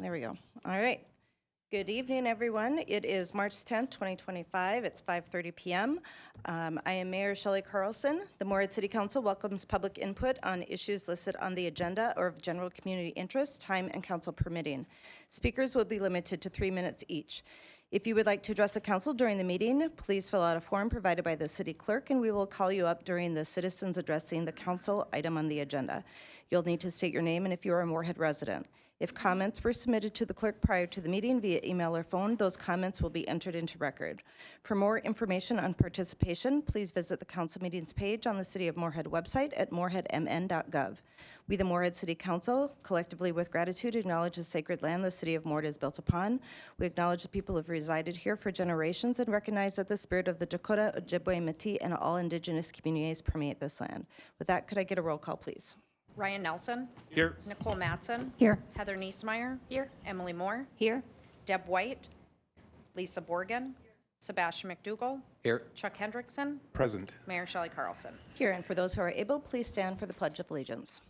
There we go. All right. Good evening, everyone. It is March 10th, 2025. It's 5:30 p.m. I am Mayor Shelley Carlson. The Moorhead City Council welcomes public input on issues listed on the agenda or of general community interest, time and council permitting. Speakers will be limited to 3 minutes each. If you would like to address the council during the meeting, please fill out a form provided by the city clerk, and we will call you up during the citizens addressing the council item on the agenda. You'll need to state your name and if you are a Moorhead resident. If comments were submitted to the clerk prior to the meeting via email or phone, those comments will be entered into record. For more information on participation, please visit the council meetings page on the City of Moorhead website at moorheadmn.gov. We, the Moorhead City Council, collectively with gratitude acknowledge the sacred land the City of Moorhead is built upon. We acknowledge the people who have resided here for generations and recognize that the spirit of the Dakota, Ojibwe, Métis, and all Indigenous communities permeate this land. With that, could I get a roll call, please? Ryan Nelson. Here. Nicole Matson. Here. Heather Niesmeyer. Here. Emily Moore. Here. Deb White. Lisa Borgen. Sebastian McDougall. Here. Chuck Hendrickson. Present. Mayor Shelley Carlson. Here, and for those who are able, please stand for the Pledge of Allegiance.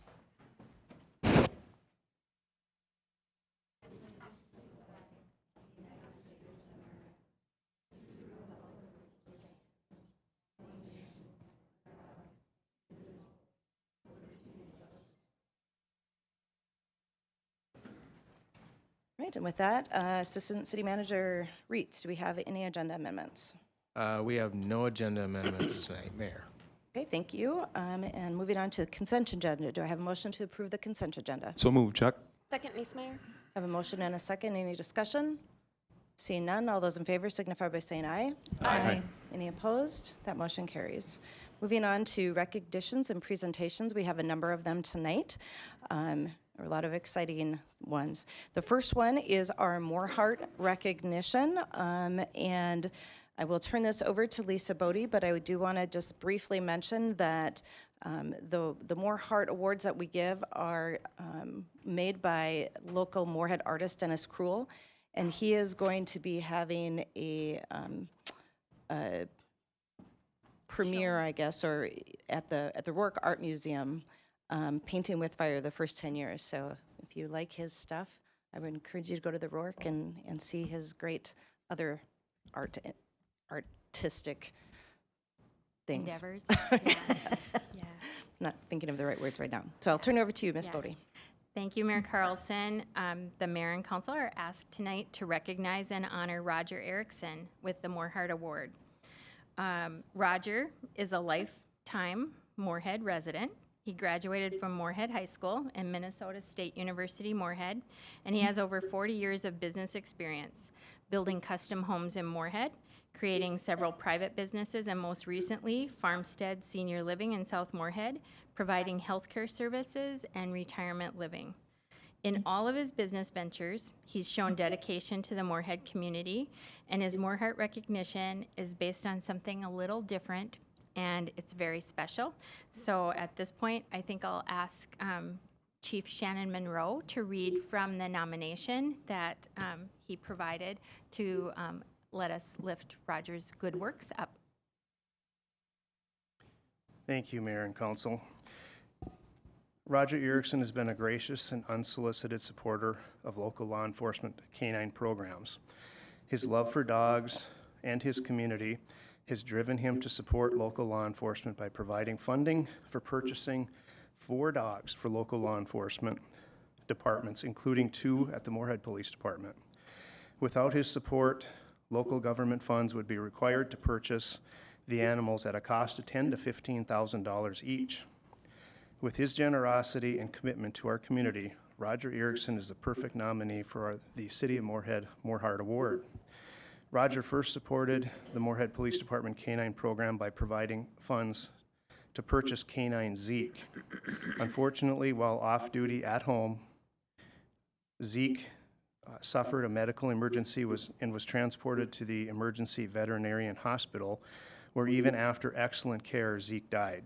Right, and with that, Assistant City Manager Reitz, do we have any agenda amendments? We have no agenda amendments tonight, Mayor. Okay, thank you. And moving on to the consent agenda, do I have a motion to approve the consent agenda? So move, Chuck. Second, Niesmeyer. I have a motion and a second. Any discussion? Seeing none, all those in favor signify by saying aye. Aye. Any opposed? That motion carries. Moving on to recognitions and presentations, we have a number of them tonight. A lot of exciting ones. The first one is our Moorhead recognition, and I will turn this over to Lisa Bodie, but I do want to just briefly mention that the Moorhead Awards that we give are made by local Moorhead artist Dennis Krull, and he is going to be having a premiere, I guess, or at the Rourke Art Museum. Painting with Fire the first 10 years. So if you like his stuff, I would encourage you to go to the Rourke and see his great other artistic things. Endeavors. Yes. Yeah. Not thinking of the right words right now. So I'll turn it over to you, Ms. Yeah. Bodie. Thank you, Mayor Carlson. The mayor and council are asked tonight to recognize and honor Roger Erickson with the Moorhead Award. Roger is a lifetime Moorhead resident. He graduated from Moorhead High School and Minnesota State University Moorhead, and he has over 40 years of business experience, building custom homes in Moorhead, creating several private businesses, and most recently, Farmstead Senior Living in South Moorhead, providing healthcare services and retirement living. In all of his business ventures, he's shown dedication to the Moorhead community, and his Moorhead recognition is based on something a little different, and it's very special. So at this point, I think I'll ask Chief Shannon Monroe to read from the nomination that he provided to let us lift Roger's good works up. Thank you, Mayor and Council. Roger Erickson has been a gracious and unsolicited supporter of local law enforcement canine programs. His love for dogs and his community has driven him to support local law enforcement by providing funding for purchasing 4 dogs for local law enforcement departments, including 2 at the Moorhead Police Department. Without his support, local government funds would be required to purchase the animals at a cost of $10,000 to $15,000 each. With his generosity and commitment to our community, Roger Erickson is the perfect nominee for the City of Moorhead Moorhead Award. Roger first supported the Moorhead Police Department Canine Program by providing funds to purchase canine Zeke. Unfortunately, while off-duty at home, Zeke suffered a medical emergency and was transported to the Emergency Veterinarian Hospital, where even after excellent care, Zeke died.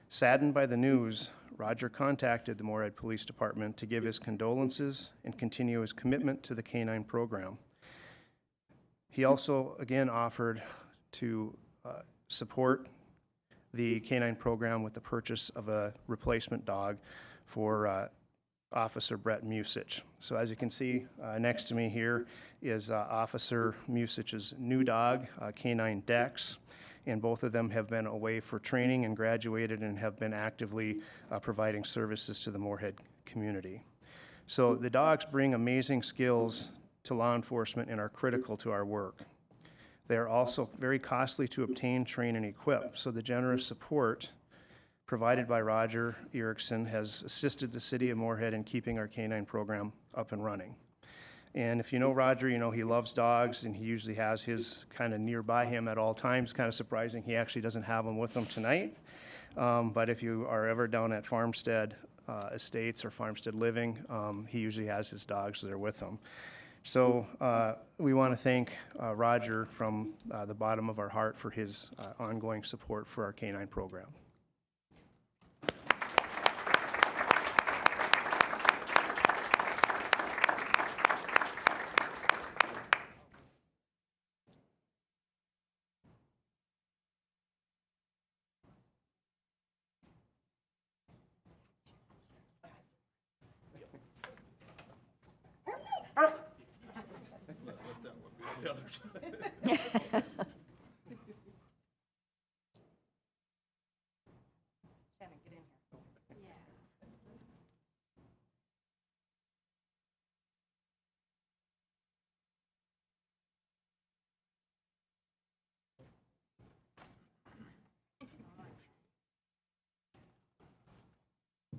Saddened by the news, Roger contacted the Moorhead Police Department to give his condolences and continue his commitment to the canine program. He also, again, offered to support the canine program with the purchase of a replacement dog for Officer Brett Musich. So as you can see next to me here is Officer Musich's new dog, Canine Dex, and both of them have been away for training and graduated and have been actively providing services to the Moorhead community. So the dogs bring amazing skills to law enforcement and are critical to our work. They are also very costly to obtain, train, and equip, so the generous support provided by Roger Erickson has assisted the city of Moorhead in keeping our canine program up and running. And if you know Roger, you know he loves dogs, and he usually has his kind of nearby him at all times. Kind of surprising he actually doesn't have them with him tonight. But if you are ever down at Farmstead Estates or Farmstead Living, he usually has his dogs there with him. So we want to thank Roger from the bottom of our heart for his ongoing support for our canine program.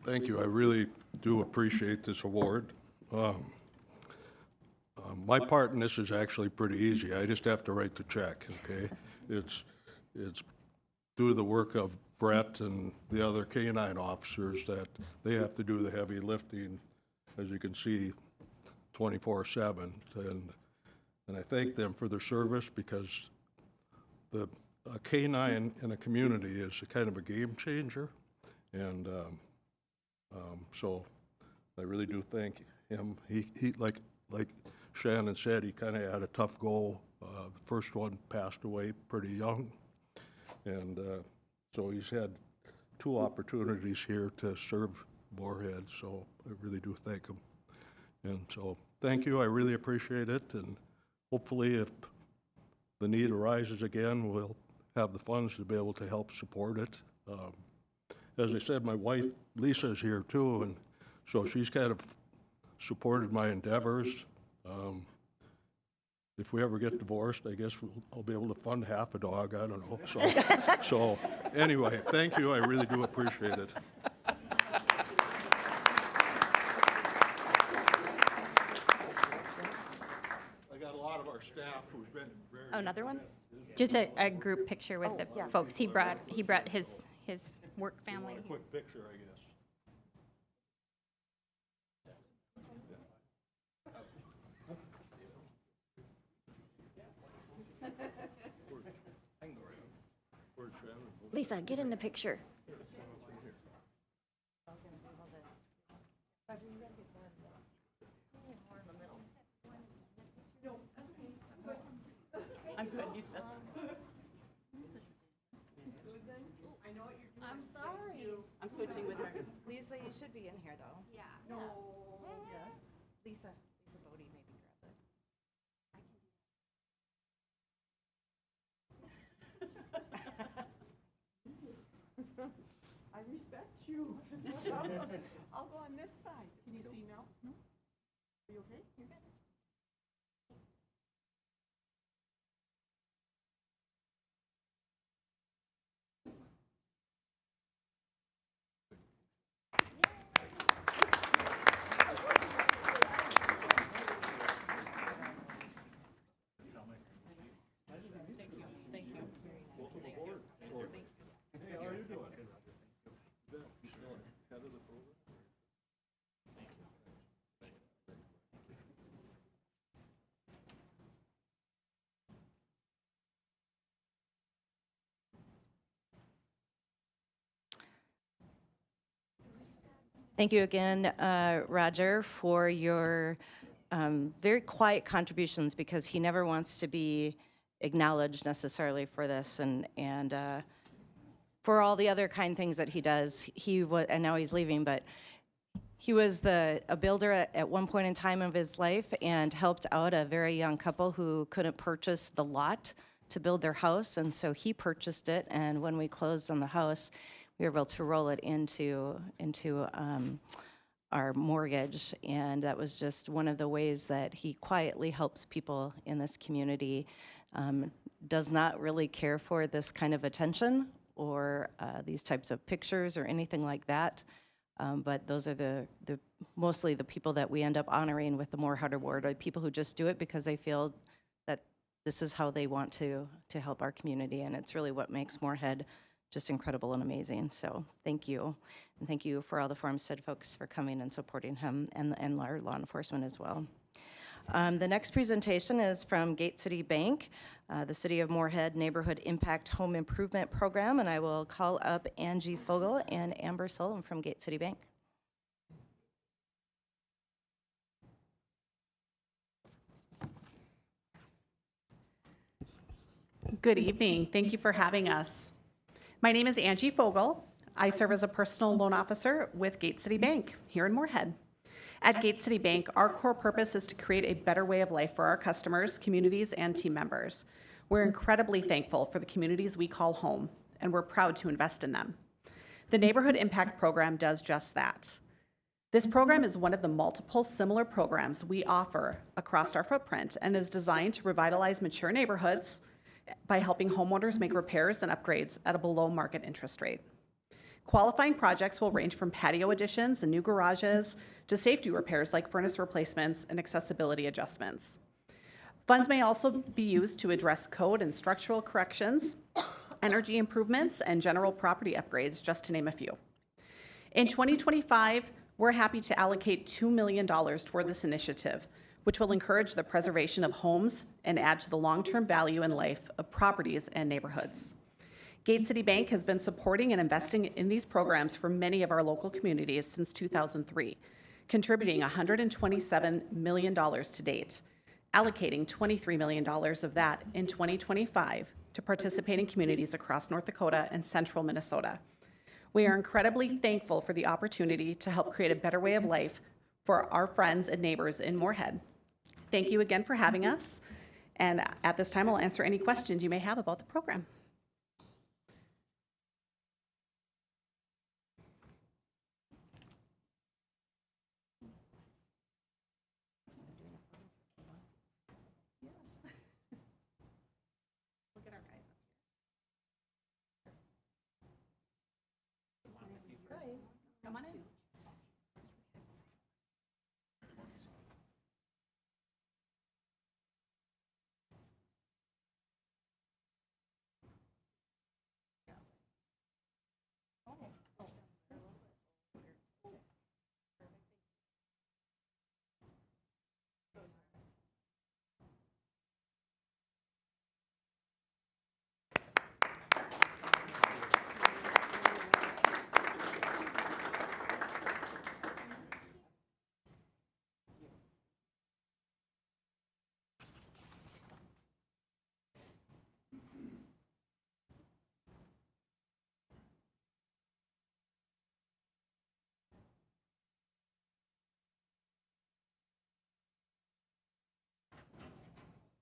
Thank you. I really do appreciate this award. My part in this is actually pretty easy. I just have to write the check, okay? It's due to the work of Brett and the other K-9 officers that they have to do the heavy lifting, as you can see, 24/7. And I thank them for their service, because a K-9 in a community is a kind of a game changer. And so I really do thank him. He like Shannon said, he kind of had a tough go. The first one passed away pretty young. And so he's had 2 opportunities here to serve Moorhead, so I really do thank him. And so thank you, I really appreciate it, and hopefully if the need arises again, we'll have the funds to be able to help support it. As I said, my wife Lisa is here too, and so she's kind of supported my endeavors. If we ever get divorced, I guess I'll be able to fund half a dog, I don't know. So anyway, thank you, I really do appreciate it. I got a lot of our staff who's been very... Oh, another one? Just a group picture with the folks. He brought his work family. A quick picture, I guess. Lisa, get in the picture. I'm good. I'm sorry. I'm switching with her. Lisa, you should be in here, though. Yeah. No. Yes. Lisa Bodie, maybe grab it. I respect you. I'll go on this side. Can you see now? No? Are you okay? You're good. Thank you again, Roger, for your very quiet contributions, because he never wants to be acknowledged necessarily for this, and for all the other kind things that he does. And now he's leaving, but He was a builder at one point in time of his life and helped out a very young couple who couldn't purchase the lot to build their house, and so he purchased it. And when we closed on the house, we were able to roll it into our mortgage, and that was just one of the ways that he quietly helps people in this community. Does not really care for this kind of attention or these types of pictures or anything like that. But those are the mostly the people that we end up honoring with the Moorhead Award, are people who just do it because they feel that this is how they want to help our community, and it's really what makes Moorhead just incredible and amazing. So thank you, and thank you for all the Farmstead folks for coming and supporting him, and our law enforcement as well. The next presentation is from Gate City Bank, the City of Moorhead Neighborhood Impact Home Improvement Program, and I will call up Angie Fogel and Amber Sullivan from Gate City Bank. Good evening. Thank you for having us. My name is Angie Fogel. I serve as a personal loan officer with Gate City Bank here in Moorhead. At Gate City Bank, our core purpose is to create a better way of life for our customers, communities, and team members. We're incredibly thankful for the communities we call home, and we're proud to invest in them. The Neighborhood Impact Program does just that. This program is one of the multiple similar programs we offer across our footprint and is designed to revitalize mature neighborhoods by helping homeowners make repairs and upgrades at a below-market interest rate. Qualifying projects will range from patio additions and new garages to safety repairs like furnace replacements and accessibility adjustments. Funds may also be used to address code and structural corrections, energy improvements, and general property upgrades, just to name a few. In 2025, we're happy to allocate $2 million toward this initiative, which will encourage the preservation of homes and add to the long-term value and life of properties and neighborhoods. Gate City Bank has been supporting and investing in these programs for many of our local communities since 2003, contributing $127 million to date, allocating $23 million of that in 2025 to participating communities across North Dakota and central Minnesota. We are incredibly thankful for the opportunity to help create a better way of life for our friends and neighbors in Moorhead. Thank you again for having us, and at this time I'll answer any questions you may have about the program. Come on in.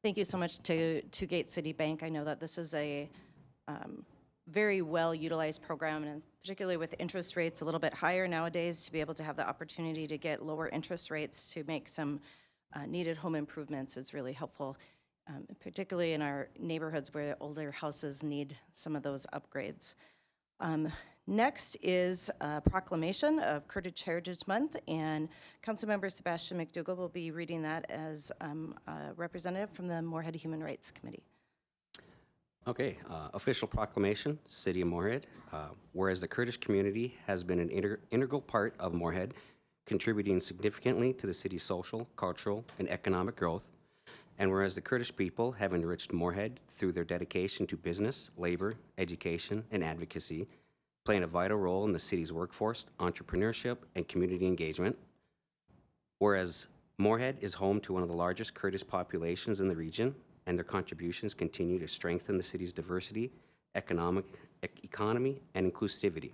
Thank you so much to Gate City Bank. I know that this is a very well-utilized program, and particularly with interest rates a little bit higher nowadays, to be able to have the opportunity to get lower interest rates to make some needed home improvements is really helpful, particularly in our neighborhoods where older houses need some of those upgrades. Next is a proclamation of Kurdish Heritage Month, and Councilmember Sebastian McDougall will be reading that as a representative from the Moorhead Human Rights Committee. Okay, official proclamation, City of Moorhead. Whereas the Kurdish community has been an integral part of Moorhead, contributing significantly to the city's social, cultural, and economic growth, and whereas the Kurdish people have enriched Moorhead through their dedication to business, labor, education, and advocacy, playing a vital role in the city's workforce, entrepreneurship, and community engagement. Whereas Moorhead is home to one of the largest Kurdish populations in the region, and their contributions continue to strengthen the city's diversity, economy, and inclusivity.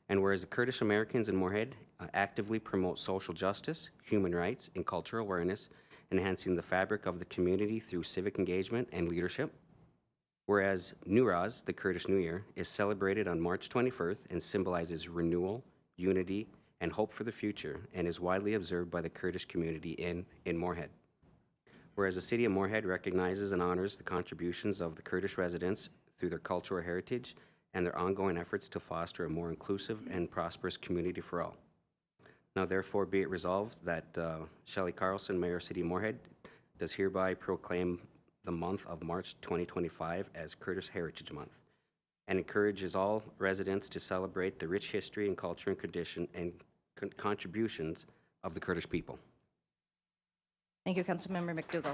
And whereas the Kurdish Americans in Moorhead actively promote social justice, human rights, and cultural awareness, enhancing the fabric of the community through civic engagement and leadership. Whereas Newroz, the Kurdish New Year, is celebrated on March 21st and symbolizes renewal, unity, and hope for the future, and is widely observed by the Kurdish community in Moorhead. Whereas the City of Moorhead recognizes and honors the contributions of the Kurdish residents through their cultural heritage and their ongoing efforts to foster a more inclusive and prosperous community for all. Now therefore be it resolved that Shelley Carlson, Mayor of City of Moorhead, does hereby proclaim the month of March 2025 as Kurdish Heritage Month, and encourages all residents to celebrate the rich history and culture and tradition and contributions of the Kurdish people. Thank you, Councilmember McDougall.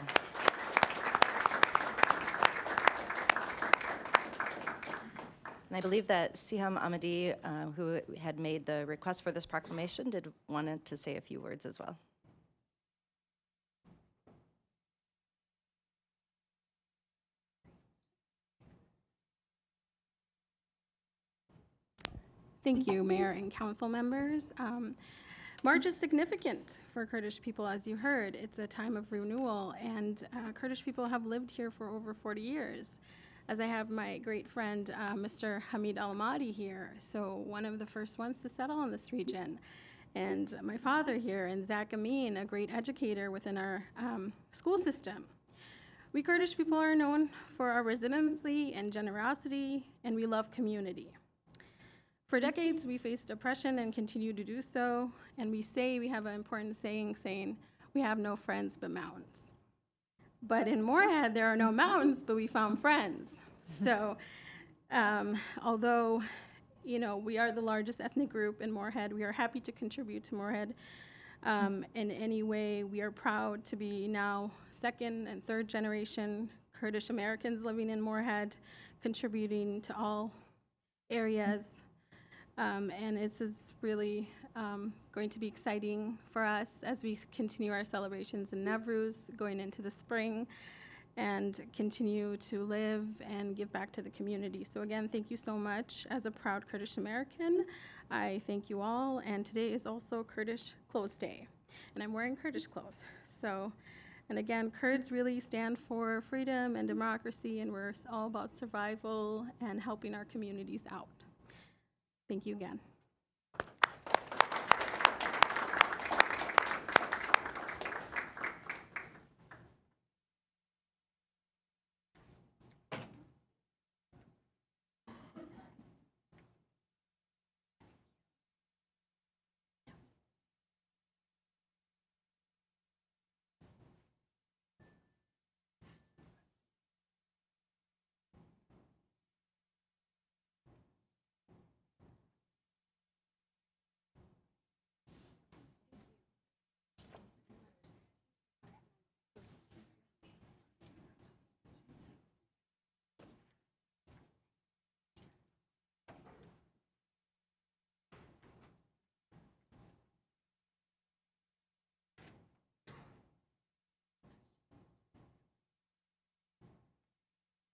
And I believe that Siham Ahmadi, who had made the request for this proclamation, wanted to say a few words as well. Thank you, Mayor and council members. March is significant for Kurdish people, as you heard. It's a time of renewal, and Kurdish people have lived here for over 40 years. As I have my great friend, Mr. Hamid Al-Mahdi here, so one of the first ones to settle in this region. And my father here, and Zach Amin, a great educator within our school system. We Kurdish people are known for our resiliency and generosity, and we love community. For decades, we faced oppression and continue to do so, and we have an important saying we have no friends but mountains. But in Moorhead, there are no mountains, but we found friends. So although we are the largest ethnic group in Moorhead, we are happy to contribute to Moorhead in any way. We are proud to be now second and third generation Kurdish Americans living in Moorhead, contributing to all areas. And this is really going to be exciting for us as we continue our celebrations in Nowruz, going into the spring, and continue to live and give back to the community. So again, thank you so much. As a proud Kurdish American, I thank you all. And today is also Kurdish Clothes Day, and I'm wearing Kurdish clothes. So, and again, Kurds really stand for freedom and democracy, and we're all about survival and helping our communities out. Thank you again.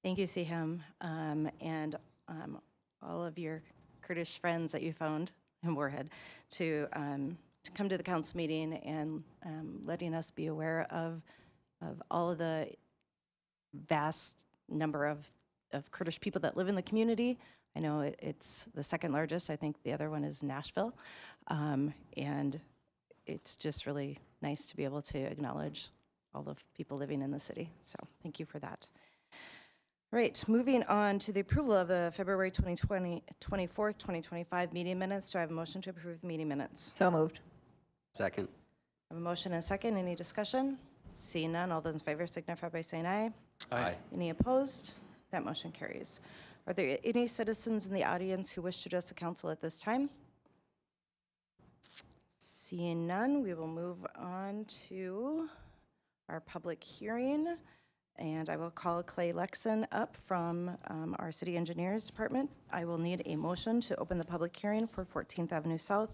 Thank you, Siham, and all of your Kurdish friends that you found in Moorhead to come to the council meeting and letting us be aware of all of the vast number of Kurdish people that live in the community. I know it's the second largest. I think the other one is Nashville. And it's just really nice to be able to acknowledge all the people living in the city. So thank you for that. All right, moving on to the approval of the February 24th, 2025 meeting minutes. Do I have a motion to approve the meeting minutes? So moved. Second. I have a motion and a second. Any discussion? Seeing none, all those in favor signify by saying aye. Aye. Any opposed? That motion carries. Are there any citizens in the audience who wish to address the council at this time? Seeing none, we will move on to our public hearing. And I will call Clay Lexon up from our city engineers department. I will need a motion to open the public hearing for 14th Avenue South,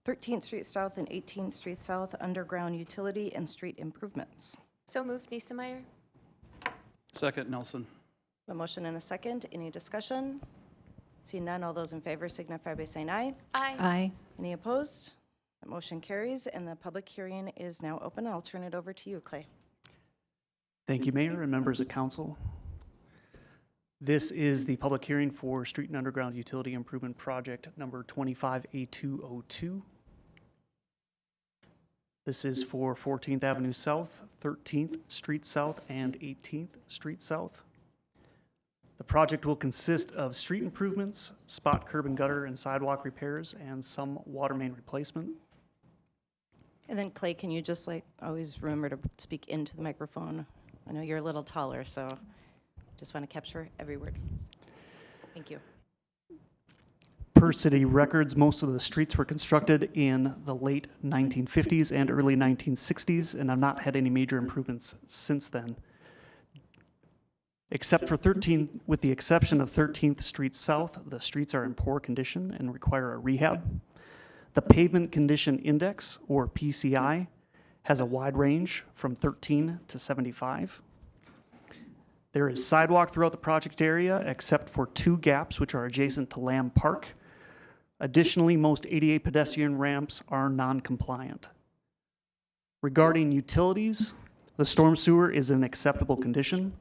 13th Street South, and 18th Street South underground utility and street improvements. So moved, Niesemeyer. Second, Nelson. A motion and a second. Any discussion? Seeing none, all those in favor signify by saying aye. Aye. Any opposed? That motion carries, and the public hearing is now open. I'll turn it over to you, Clay. Thank you, Mayor and members of council. This is the public hearing for Street and Underground Utility Improvement Project number 25A202. This is for 14th Avenue South, 13th Street South, and 18th Street South. The project will consist of street improvements, spot curb and gutter and sidewalk repairs, and some water main replacement. And then Clay, can you just always remember to speak into the microphone? I know you're a little taller, so just want to capture every word. Thank you. Per city records, most of the streets were constructed in the late 1950s and early 1960s and have not had any major improvements since then. With the exception of 13th Street South, the streets are in poor condition and require a rehab. The Pavement Condition Index, or PCI, has a wide range from 13 to 75. There is sidewalk throughout the project area except for 2 gaps which are adjacent to Lamb Park. Additionally, most ADA pedestrian ramps are non-compliant. Regarding utilities, the storm sewer is in acceptable condition.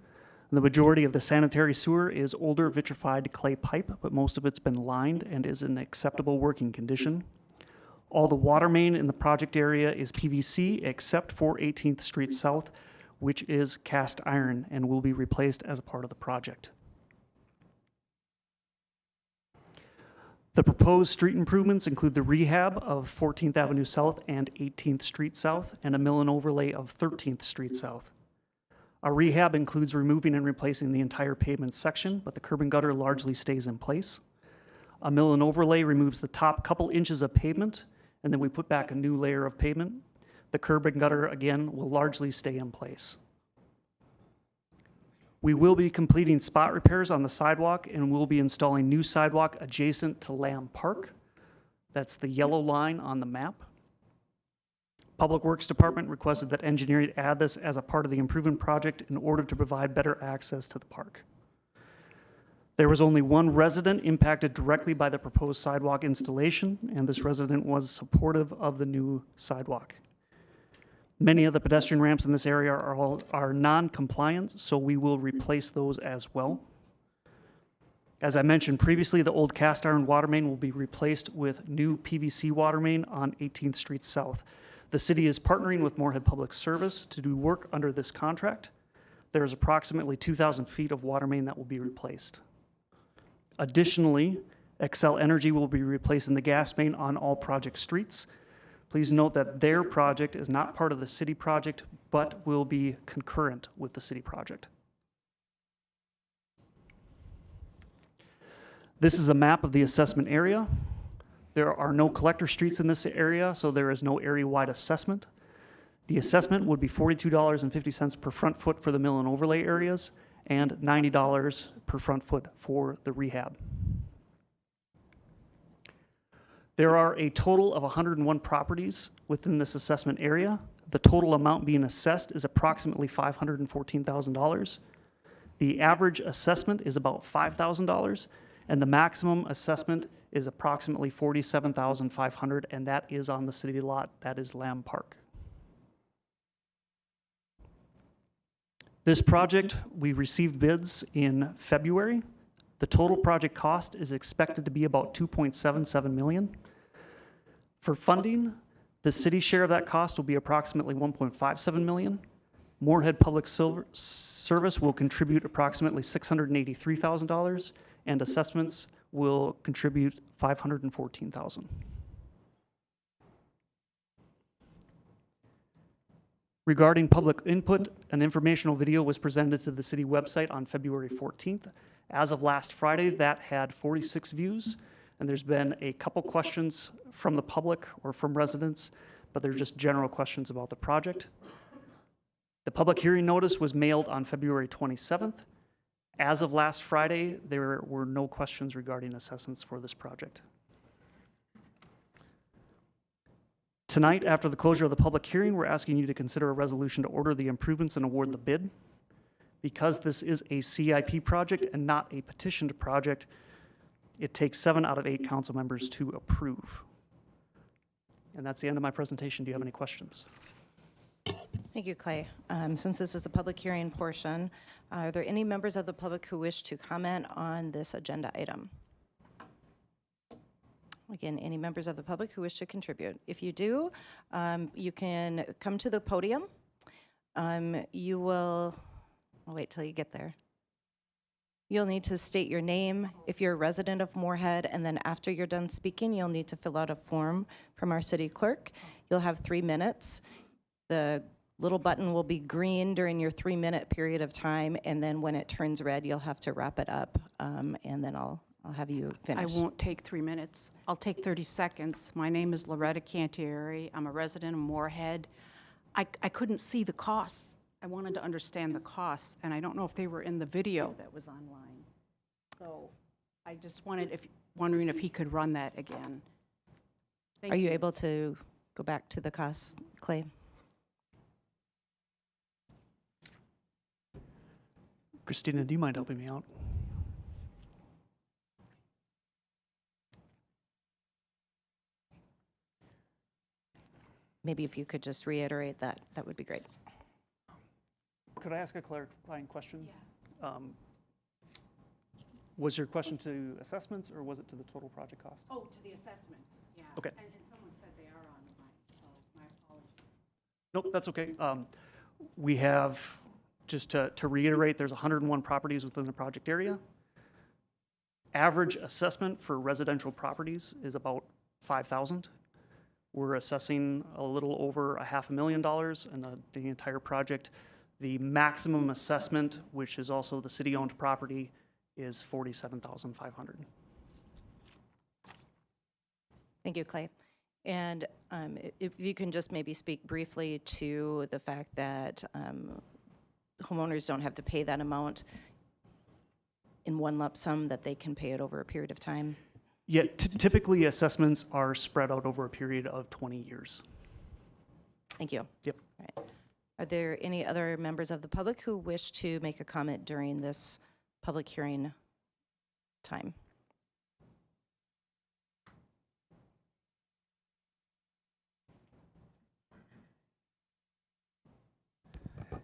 The majority of the sanitary sewer is older vitrified clay pipe, but most of it's been lined and is in acceptable working condition. All the water main in the project area is PVC except for 18th Street South, which is cast iron and will be replaced as a part of the project. The proposed street improvements include the rehab of 14th Avenue South and 18th Street South and a mill and overlay of 13th Street South. A rehab includes removing and replacing the entire pavement section, but the curb and gutter largely stays in place. A mill and overlay removes the top couple inches of pavement, and then we put back a new layer of pavement. The curb and gutter, again, will largely stay in place. We will be completing spot repairs on the sidewalk, and we'll be installing new sidewalk adjacent to Lamb Park. That's the yellow line on the map. Public Works Department requested that engineering add this as a part of the improvement project in order to provide better access to the park. There was only one resident impacted directly by the proposed sidewalk installation, and this resident was supportive of the new sidewalk. Many of the pedestrian ramps in this area are non-compliant, so we will replace those as well. As I mentioned previously, the old cast iron water main will be replaced with new PVC water main on 18th Street South. The city is partnering with Moorhead Public Service to do work under this contract. There is approximately 2,000 feet of water main that will be replaced. Additionally, Xcel Energy will be replacing the gas main on all project streets. Please note that their project is not part of the city project, but will be concurrent with the city project. This is a map of the assessment area. There are no collector streets in this area, so there is no area-wide assessment. The assessment would be $42.50 per front foot for the mill and overlay areas and $90 per front foot for the rehab. There are a total of 101 properties within this assessment area. The total amount being assessed is approximately $514,000. The average assessment is about $5,000, and the maximum assessment is approximately $47,500, and that is on the city lot. That is Lamb Park. This project, we received bids in February. The total project cost is expected to be about $2.77 million. For funding, the city share of that cost will be approximately $1.57 million. Moorhead Public Service will contribute approximately $683,000, and assessments will contribute $514,000. Regarding public input, an informational video was presented to the city website on February 14th. As of last Friday, that had 46 views, and there's been a couple questions from the public or from residents, but they're just general questions about the project. The public hearing notice was mailed on February 27th. As of last Friday, there were no questions regarding assessments for this project. Tonight, after the closure of the public hearing, we're asking you to consider a resolution to order the improvements and award the bid. Because this is a CIP project and not a petitioned project, It takes 7 out of 8 council members to approve. And that's the end of my presentation. Do you have any questions? Thank you, Clay. Since this is the public hearing portion, are there any members of the public who wish to comment on this agenda item? Again, any members of the public who wish to contribute? If you do, you can come to the podium. You will, I'll wait till you get there. You'll need to state your name if you're a resident of Moorhead, and then after you're done speaking, you'll need to fill out a form from our city clerk. You'll have 3 minutes. The little button will be green during your 3-minute period of time, and then when it turns red, you'll have to wrap it up, and then I'll have you finish. I won't take 3 minutes. I'll take 30 seconds. My name is Loretta Cantieri. I'm a resident of Moorhead. I couldn't see the costs. I wanted to understand the costs, and I don't know if they were in the video that was online. So I just wondering if he could run that again. Thank Are you able to go back to the costs, Clay? Christina, do you mind helping me out? Maybe if you could just reiterate that, that would be great. Could I ask a clarifying question? Yeah. Was your question to assessments, or was it to the total project cost? Oh, to the assessments, yeah. Okay. And someone said they are online, so my apologies. Nope, that's okay. We have, just to reiterate, there's 101 properties within the project area. Average assessment for residential properties is about $5,000. We're assessing a little over $500,000 in the entire project. The maximum assessment, which is also the city-owned property, is $47,500. Thank you, Clay. And if you can just maybe speak briefly to the fact that homeowners don't have to pay that amount in one lump sum, that they can pay it over a period of time? Yeah, typically assessments are spread out over a period of 20 years. Thank you. Yep. All right. Are there any other members of the public who wish to make a comment during this public hearing time?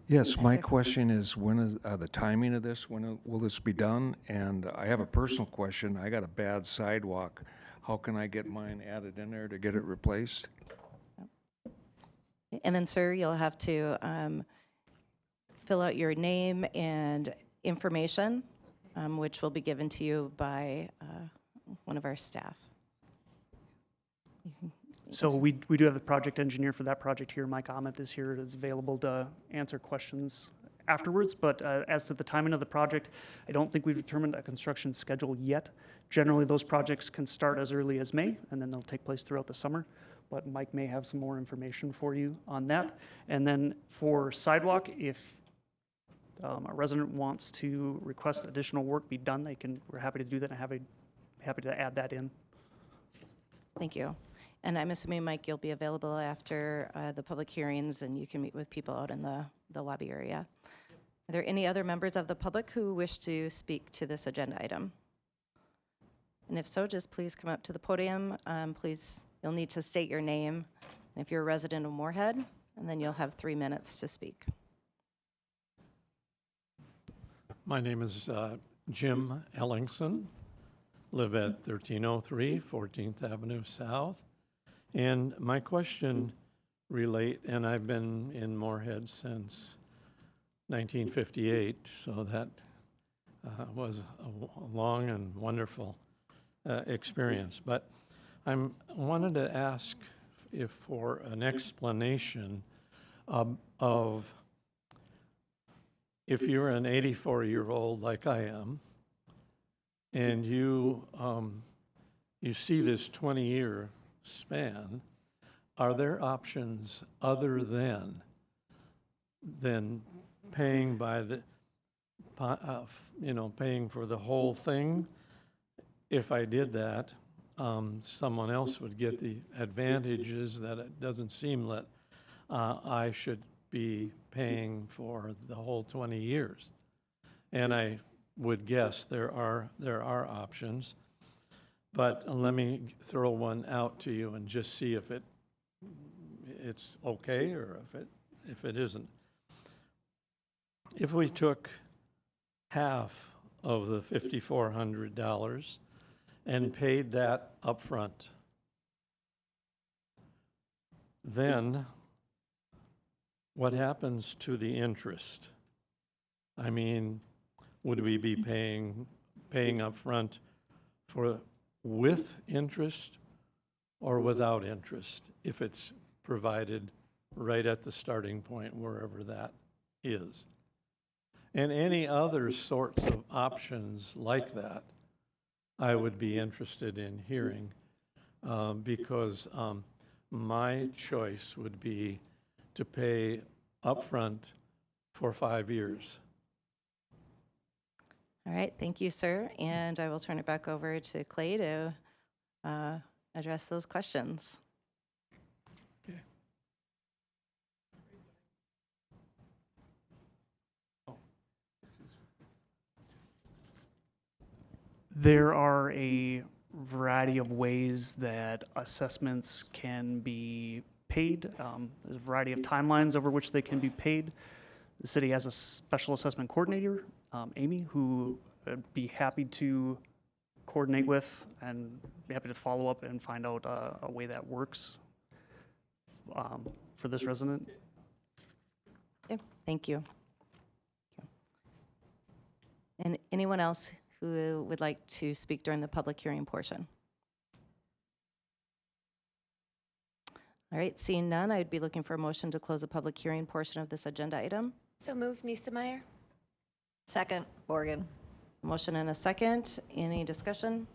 Yes, my sir. question is, when is the timing of this? When will this be done? And I have a personal question. I got a bad sidewalk. How can I get mine added in there to get it replaced? And then, sir, you'll have to fill out your name and information, which will be given to you by one of our staff. So we do have the project engineer for that project here. My comment is here. It is available to answer questions afterwards. But as to the timing of the project, I don't think we've determined a construction schedule yet. Generally, those projects can start as early as May, and then they'll take place throughout the summer. But Mike may have some more information for you on that. And then for sidewalk, if a resident wants to request additional work be done, we're happy to do that and happy to add that in. Thank you. And I'm assuming, Mike, you'll be available after the public hearings, and you can meet with people out in the lobby area. Are there any other members of the public who wish to speak to this agenda item? And if so, just please come up to the podium. Please, you'll need to state your name, and if you're a resident of Moorhead, and then you'll have 3 minutes to speak. My name is Jim Ellingson, live at 1303 14th Avenue South. And my question and I've been in Moorhead since 1958, so that was a long and wonderful experience. But I wanted to ask for an explanation of if you're an 84-year-old like I am, and you see this 20-year span, are there options other than paying by the paying for the whole thing? If I did that, someone else would get the advantages that it doesn't seem that I should be paying for the whole 20 years. And I would guess there are options. But let me throw one out to you and just see if it's okay or if it isn't. If we took half of the $5,400 and paid that upfront, then what happens to the interest? I mean, would we be paying upfront with interest or without interest if it's provided right at the starting point, wherever that is? And any other sorts of options like that, I would be interested in hearing, because my choice would be to pay upfront for 5 years. All right, thank you, sir. And I will turn it back over to Clay to address those questions. Okay. There are a variety of ways that assessments can be paid. There's a variety of timelines over which they can be paid. The city has a special assessment coordinator, Amy, who would be happy to coordinate with and be happy to follow up and find out a way that works for this resident. Okay, thank you. And anyone else who would like to speak during the public hearing portion? All right, seeing none, I'd be looking for a motion to close the public hearing portion of this agenda item. So moved, Niesemeyer. Second, Borgen. Motion and a second. Any discussion?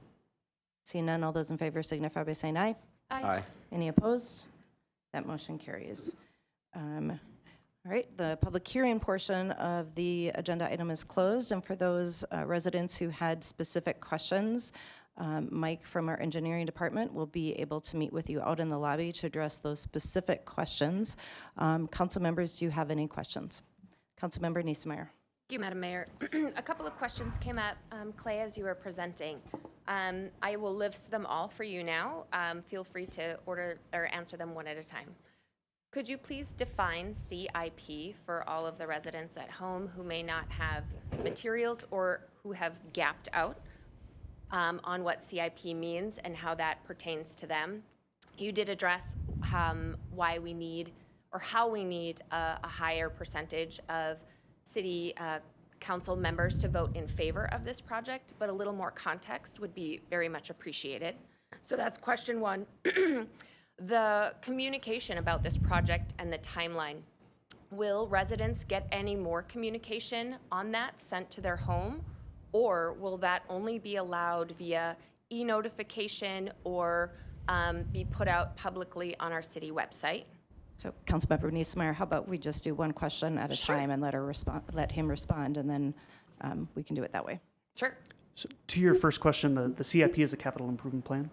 Seeing none, all those in favor signify by saying aye. Aye. Any opposed? That motion carries. All right, the public hearing portion of the agenda item is closed. And for those residents who had specific questions, Mike from our engineering department will be able to meet with you out in the lobby to address those specific questions. Council members, do you have any questions? Councilmember Niesemeyer. Thank you, Madam Mayor. A couple of questions came up, Clay, as you were presenting. I will list them all for you now. Feel free to order or answer them one at a time. Could you please define CIP for all of the residents at home who may not have materials or who have gapped out on what CIP means and how that pertains to them? You did address why we need or how we need a higher percentage of city council members to vote in favor of this project, but a little more context would be very much appreciated. So that's question one. The communication about this project and the timeline. Will residents get any more communication on that sent to their home, or will that only be allowed via e-notification or be put out publicly on our city website? So Councilmember Niesemeyer, how about we just do one question at a time and let him respond, and then we can do it that way. Sure. So to your first question, the CIP is a capital improvement plan.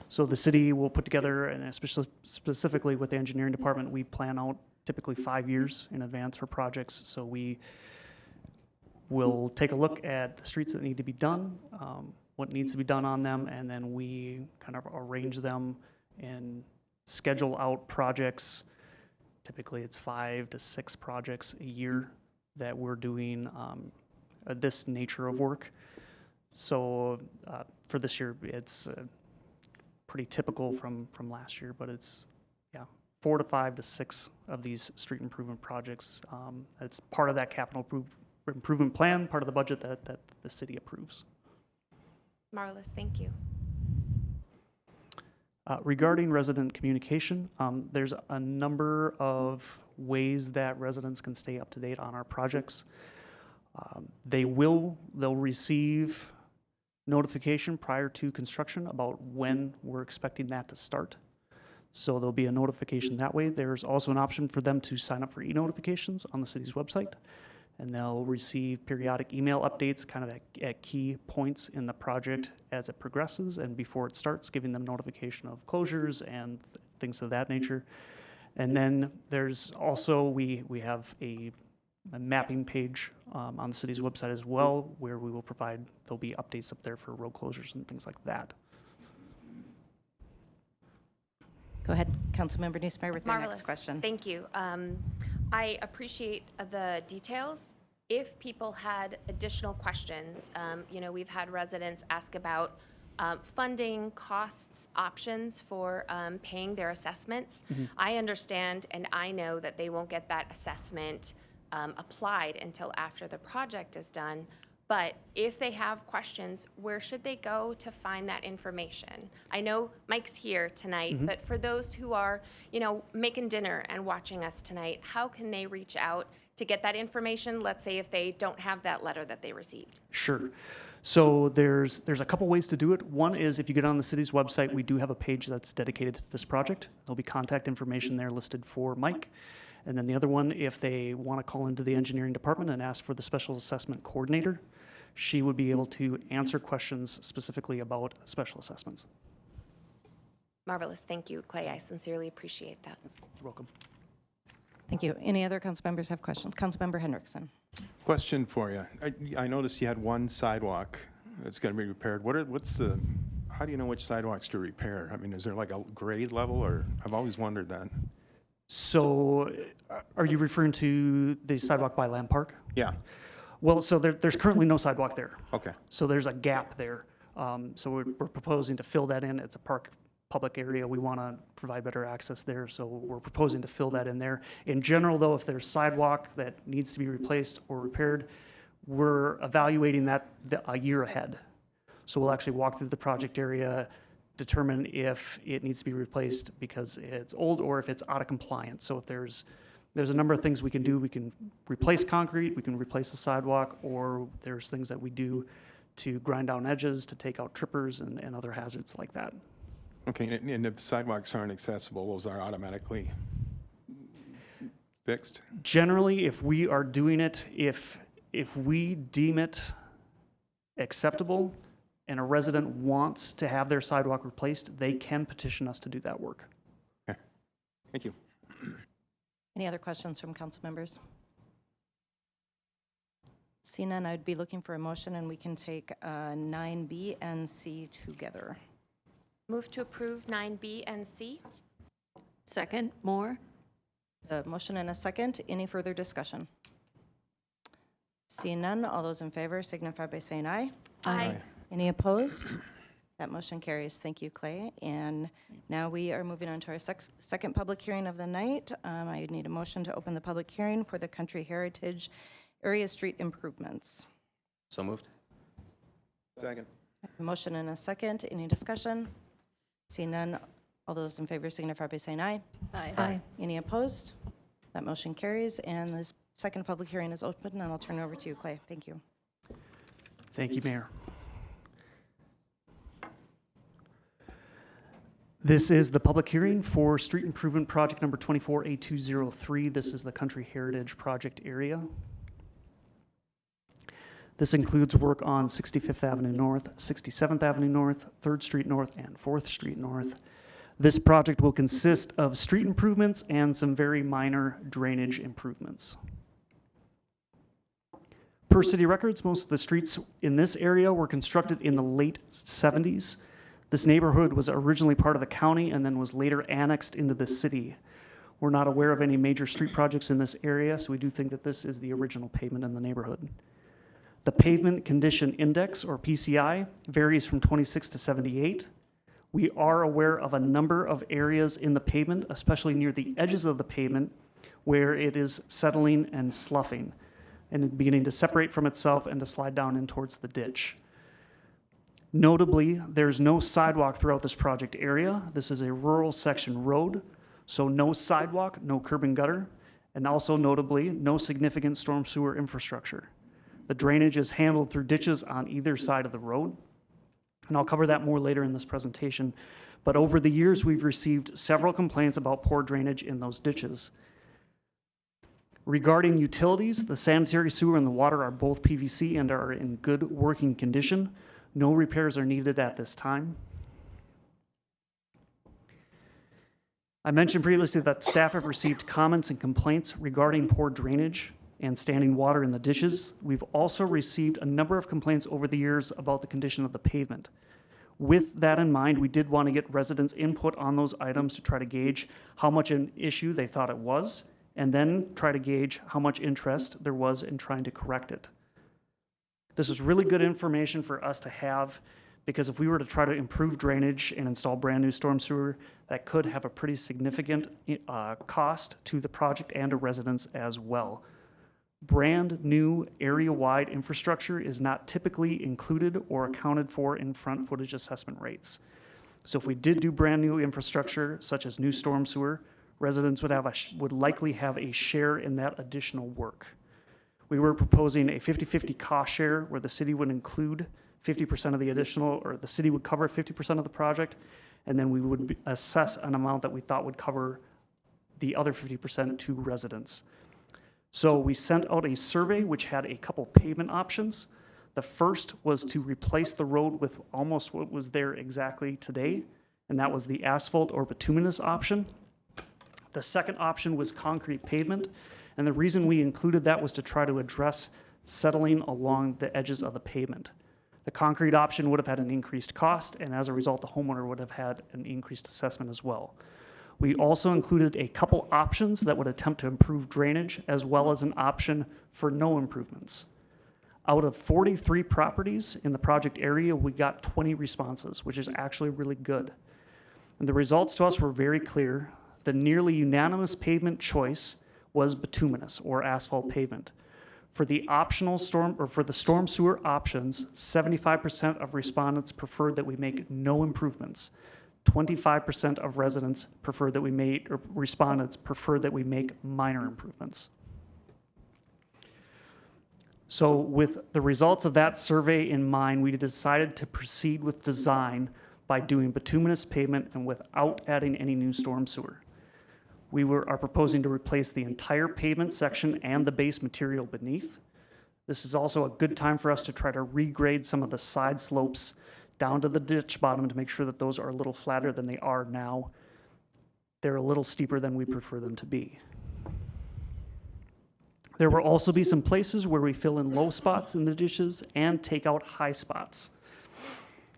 So the city will put together, and especially specifically with the engineering department, we plan out typically 5 years in advance for projects. So we will take a look at the streets that need to be done, what needs to be done on them, and then we kind of arrange them and schedule out projects. Typically it's 5 to 6 projects a year that we're doing this nature of work. So for this year, it's pretty typical from last year, but it's 4 to 5 to 6 of these street improvement projects. It's part of that capital improvement plan, part of the budget that the city approves. Marvelous, thank you. Regarding resident communication, there's a number of ways that residents can stay up to date on our projects. They'll receive notification prior to construction about when we're expecting that to start. So there'll be a notification that way. There's also an option for them to sign up for e-notifications on the city's website, and they'll receive periodic email updates kind of at key points in the project as it progresses and before it starts, giving them notification of closures and things of that nature. And then there's also, we have a mapping page on the city's website as well, where we will provide, there'll be updates up there for road closures and things like that. Go ahead, Councilmember Neesmeyer, with your Marvelous. next question. Thank you. I appreciate the details. If people had additional questions, we've had residents ask about funding, costs, options for paying their assessments. I understand and I know that they won't get that assessment applied until after the project is done. But if they have questions, where should they go to find that information? I know Mike's here tonight, but for those who are, making dinner and watching us tonight, how can they reach out to get that information? Let's say if they don't have that letter that they received. Sure. So there's a couple ways to do it. One is if you get on the city's website, we do have a page that's dedicated to this project. There'll be contact information there listed for Mike. And then the other one, if they want to call into the engineering department and ask for the special assessment coordinator, she would be able to answer questions specifically about special assessments. Marvelous. Thank you, Clay. I sincerely appreciate that. You're welcome. Thank you. Any other council members have questions? Councilmember Hendrickson. Question for you. I noticed you had one sidewalk that's going to be repaired. How do you know which sidewalks to repair? I mean, is there like a grade level, or I've always wondered that. So are you referring to the sidewalk by Lamb Park? Yeah. Well, so there's currently no sidewalk there. Okay. So there's a gap there. So we're proposing to fill that in. It's a public area. We want to provide better access there, so we're proposing to fill that in there. In general, though, if there's sidewalk that needs to be replaced or repaired, we're evaluating that a year ahead. So we'll actually walk through the project area, determine if it needs to be replaced because it's old or if it's out of compliance. So if there's a number of things we can do. We can replace concrete, we can replace the sidewalk, or there's things that we do to grind down edges, to take out trippers and other hazards like that. Okay, and if sidewalks aren't accessible, those are automatically fixed? Generally, if we are doing it, if we deem it acceptable and a resident wants to have their sidewalk replaced, they can petition us to do that work. Okay, thank you. Any other questions from council members? Seeing none, I'd be looking for a motion, and we can take 9B and C together. Move to approve 9B and C. Second, Moore. There's a motion and a second. Any further discussion? Seeing none, all those in favor signify by saying aye. Aye. Any opposed? That motion carries. Thank you, Clay. And now we are moving on to our second public hearing of the night. I need a motion to open the public hearing for the Country Heritage Area Street improvements. So moved. Second. A motion and a second. Any discussion? Seeing none, all those in favor signify by saying aye. Aye. Any opposed? That motion carries, and this second public hearing is open, and I'll turn it over to you, Clay. Thank you. Thank you, Mayor. This is the public hearing for street improvement project number 24A203. This is the Country Heritage Project area. This includes work on 65th Avenue North, 67th Avenue North, 3rd Street North, and 4th Street North. This project will consist of street improvements and some very minor drainage improvements. Per city records, most of the streets in this area were constructed in the late 70s. This neighborhood was originally part of the county and then was later annexed into the city. We're not aware of any major street projects in this area, so we do think that this is the original pavement in the neighborhood. The Pavement Condition Index, or PCI, varies from 26 to 78. We are aware of a number of areas in the pavement, especially near the edges of the pavement, where it is settling and sloughing and beginning to separate from itself and to slide down in towards the ditch. Notably, there's no sidewalk throughout this project area. This is a rural section road, so no sidewalk, no curb and gutter, and also notably, no significant storm sewer infrastructure. The drainage is handled through ditches on either side of the road, and I'll cover that more later in this presentation. But over the years, we've received several complaints about poor drainage in those ditches. Regarding utilities, the sanitary sewer and the water are both PVC and are in good working condition. No repairs are needed at this time. I mentioned previously that staff have received comments and complaints regarding poor drainage and standing water in the ditches. We've also received a number of complaints over the years about the condition of the pavement. With that in mind, we did want to get residents' input on those items to try to gauge how much an issue they thought it was, and then try to gauge how much interest there was in trying to correct it. This is really good information for us to have, because if we were to try to improve drainage and install brand-new storm sewer, that could have a pretty significant cost to the project and to residents as well. Brand-new area-wide infrastructure is not typically included or accounted for in front footage assessment rates. So if we did do brand-new infrastructure, such as new storm sewer, residents would likely have a share in that additional work. We were proposing a 50-50 cost share where the city would include 50% of the additional, or the city would cover 50% of the project, and then we would assess an amount that we thought would cover the other 50% to residents. So we sent out a survey which had a couple pavement options. The first was to replace the road with almost what was there exactly today, and that was the asphalt or bituminous option. The second option was concrete pavement, and the reason we included that was to try to address settling along the edges of the pavement. The concrete option would have had an increased cost, and as a result, the homeowner would have had an increased assessment as well. We also included a couple options that would attempt to improve drainage, as well as an option for no improvements. Out of 43 properties in the project area, we got 20 responses, which is actually really good. And the results to us were very clear. The nearly unanimous pavement choice was bituminous or asphalt pavement. For the optional storm, or for the storm sewer options, 75% of respondents preferred that we make no improvements. 25% of residents preferred that we make, or respondents preferred that we make minor improvements. So with the results of that survey in mind, we decided to proceed with design by doing bituminous pavement and without adding any new storm sewer. We are proposing to replace the entire pavement section and the base material beneath. This is also a good time for us to try to regrade some of the side slopes down to the ditch bottom to make sure that those are a little flatter than they are now. They're a little steeper than we prefer them to be. There will also be some places where we fill in low spots in the ditches and take out high spots,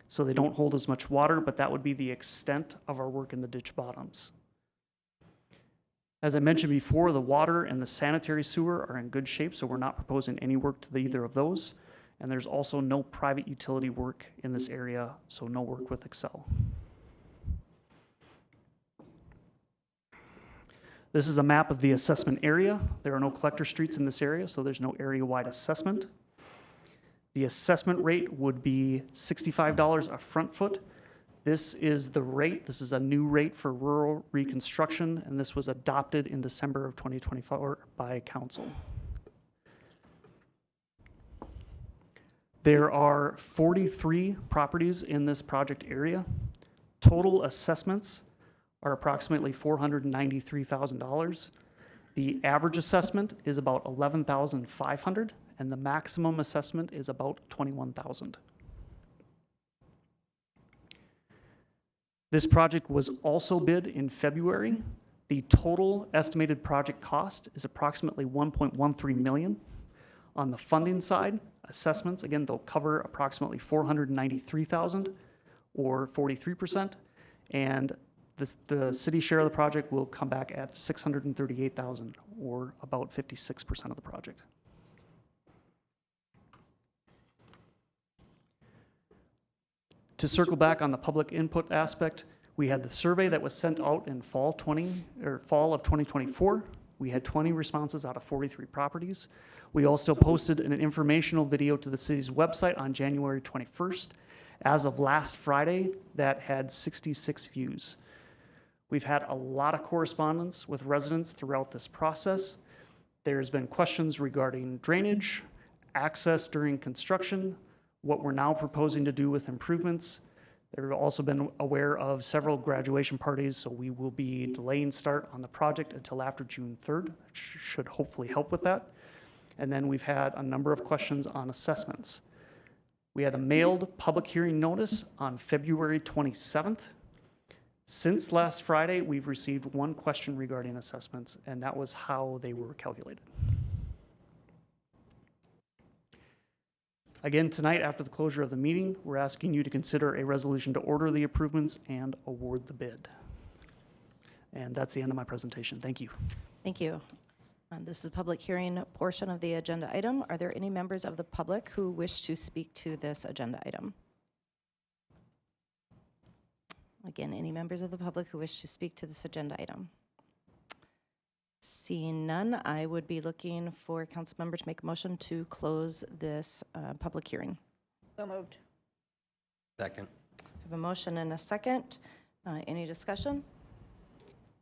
so they don't hold as much water, but that would be the extent of our work in the ditch bottoms. As I mentioned before, the water and the sanitary sewer are in good shape, so we're not proposing any work to either of those. And there's also no private utility work in this area, so no work with Excel. This is a map of the assessment area. There are no collector streets in this area, so there's no area-wide assessment. The assessment rate would be $65 a front foot. This is the rate. This is a new rate for rural reconstruction, and this was adopted in December of 2024 by council. There are 43 properties in this project area. Total assessments are approximately $493,000. The average assessment is about $11,500, and the maximum assessment is about $21,000. This project was also bid in February. The total estimated project cost is approximately $1.13 million. On the funding side, assessments, again, they'll cover approximately $493,000 or 43%, and the city share of the project will come back at $638,000 or about 56% of the project. To circle back on the public input aspect, we had the survey that was sent out in fall of 2024. We had 20 responses out of 43 properties. We also posted an informational video to the city's website on January 21st. As of last Friday, that had 66 views. We've had a lot of correspondence with residents throughout this process. There's been questions regarding drainage, access during construction, what we're now proposing to do with improvements. They've also been aware of several graduation parties, so we will be delaying start on the project until after June 3rd. Should hopefully help with that. And then we've had a number of questions on assessments. We had a mailed public hearing notice on February 27th. Since last Friday, we've received one question regarding assessments, and that was how they were calculated. Again, tonight, after the closure of the meeting, we're asking you to consider a resolution to order the improvements and award the bid. And that's the end of my presentation. Thank you. Thank you. This is the public hearing portion of the agenda item. Are there any members of the public who wish to speak to this agenda item? Again, any members of the public who wish to speak to this agenda item? Seeing none, I would be looking for a council member to make a motion to close this public hearing. So moved. Second. I have a motion and a second. Any discussion?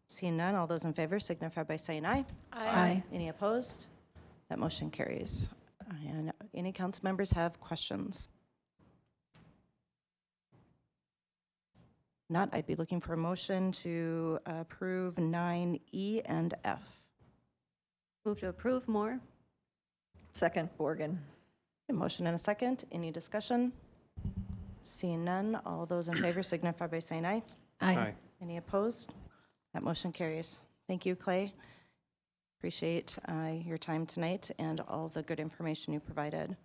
Seeing none, all those in favor signify by saying aye. Aye. Any opposed? That motion carries. And any council members have questions? Not, I'd be looking for a motion to approve 9E and F. Move to approve, Moore. Second, Borgen. A motion and a second. Any discussion? Seeing none, all those in favor signify by saying aye. Aye. Any opposed? That motion carries. Thank you, Clay. Appreciate your time tonight and all the good information you provided.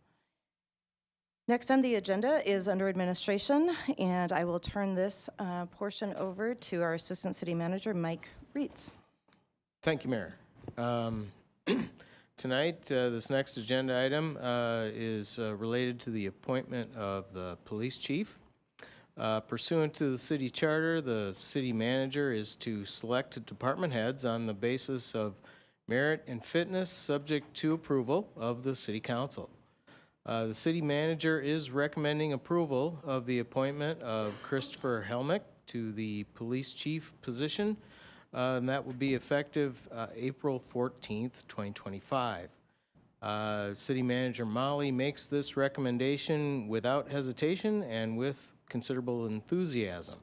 Next on the agenda is under administration, and I will turn this portion over to our Assistant City Manager, Mike Reitz. Thank you, Mayor. Tonight, this next agenda item is related to the appointment of the police chief. Pursuant to the city charter, the city manager is to select department heads on the basis of merit and fitness, subject to approval of the city council. The city manager is recommending approval of the appointment of Christopher Helmick to the police chief position, and that will be effective April 14th, 2025. City Manager Molly makes this recommendation without hesitation and with considerable enthusiasm.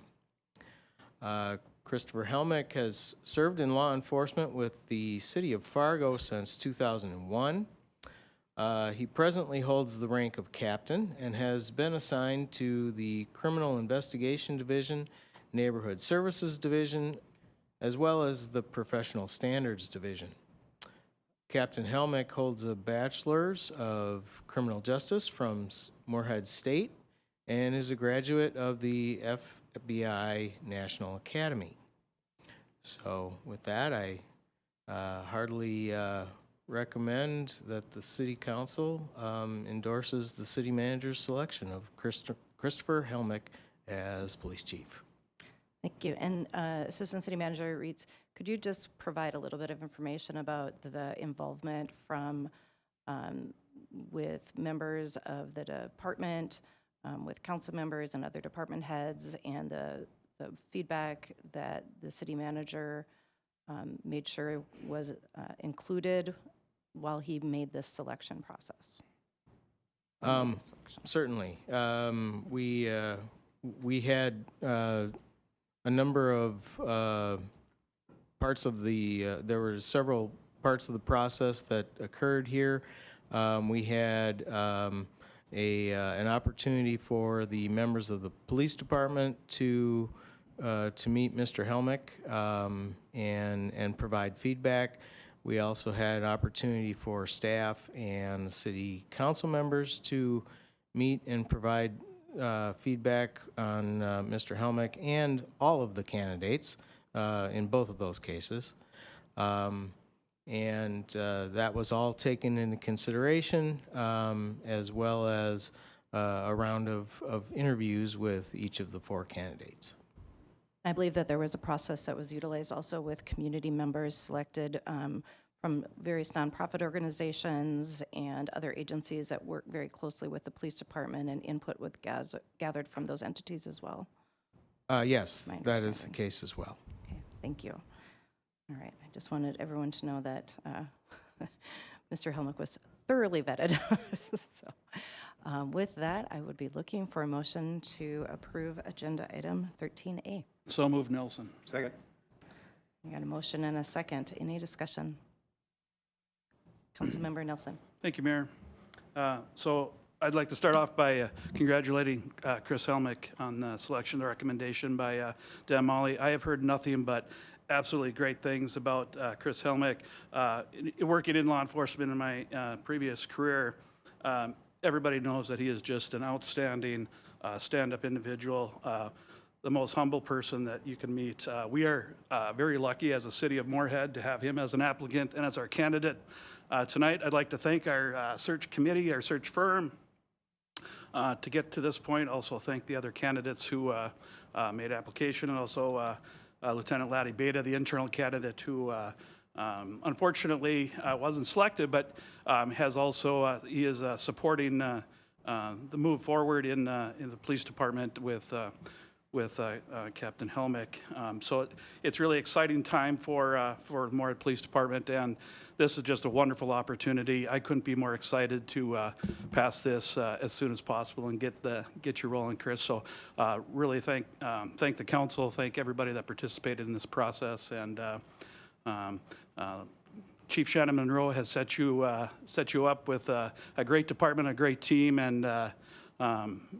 Christopher Helmick has served in law enforcement with the City of Fargo since 2001. He presently holds the rank of captain and has been assigned to the Criminal Investigation Division, Neighborhood Services Division, as well as the Professional Standards Division. Captain Helmick holds a Bachelor's of Criminal Justice from Moorhead State and is a graduate of the FBI National Academy. So with that, I heartily recommend that the City Council endorses the City Manager's selection of Christopher Helmick as Police Chief. Thank you. And Assistant City Manager Reitz, could you just provide a little bit of information about the involvement from with members of the department, with council members and other department heads, and the feedback that the city manager made sure was included while he made this selection process? Certainly. We had a number of parts of the, there were several parts of the process that occurred here. We had an opportunity for the members of the police department to meet Mr. Helmick and provide feedback. We also had an opportunity for staff and city council members to meet and provide feedback on Mr. Helmick and all of the candidates in both of those cases. And that was all taken into consideration, as well as a round of interviews with each of the 4 candidates. I believe that there was a process that was utilized also with community members selected from various nonprofit organizations and other agencies that work very closely with the police department, and input with gathered from those entities as well. Yes, that is the case as well. Okay, thank you. All right, I just wanted everyone to know that Mr. Helmick was thoroughly vetted. So, with that, I would be looking for a motion to approve agenda item 13A. So moved, Nelson. Second. I got a motion and a second. Any discussion? Councilmember Nelson. Thank you, Mayor. So I'd like to start off by congratulating Chris Helmick on the selection, the recommendation by Dan Molly. I have heard nothing but absolutely great things about Chris Helmick. Working in law enforcement in my previous career, everybody knows that he is just an outstanding stand-up individual, the most humble person that you can meet. We are very lucky as a city of Moorhead to have him as an applicant and as our candidate. Tonight, I'd like to thank our search committee, our search firm, to get to this point. Also thank the other candidates who made application, and also Lieutenant Laddie Beta, the internal candidate who unfortunately wasn't selected, but has also, he is supporting the move forward in the police department with Captain Helmick. So it's really exciting time for the Moorhead Police Department, and this is just a wonderful opportunity. I couldn't be more excited to pass this as soon as possible and get you rolling, Chris. So really thank the council, thank everybody that participated in this process, and Chief Shannon Monroe has set you up with a great department, a great team, and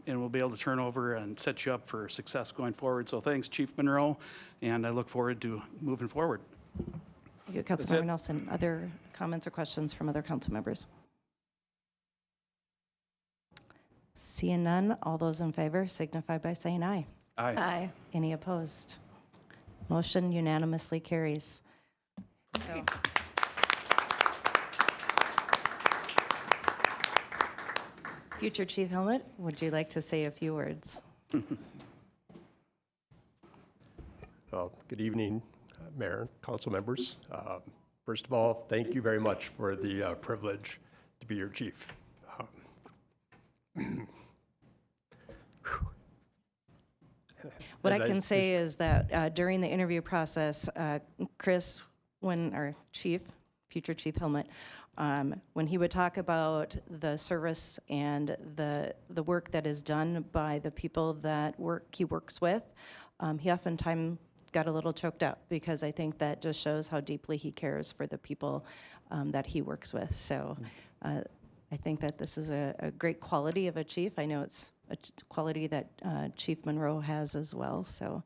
we'll be able to turn over and set you up for success going forward. So thanks, Chief Monroe, and I look forward to moving forward. Thank you, Councilmember Nelson. Other comments or questions from other council members? Seeing none, all those in favor signify by saying aye. Aye. Aye. Any opposed? Motion unanimously carries. So. Future Chief Helmut, would you like to say a few words? Well, good evening, Mayor, council members. First of all, thank you very much for the privilege to be your chief. What I can say is that during the interview process, Chris, when our chief, future Chief Helmut, when he would talk about the service and the work that is done by the people that he works with, he oftentimes got a little choked up, because I think that just shows how deeply he cares for the people that he works with. So I think that this is a great quality of a chief. I know it's a quality that Chief Monroe has as well. So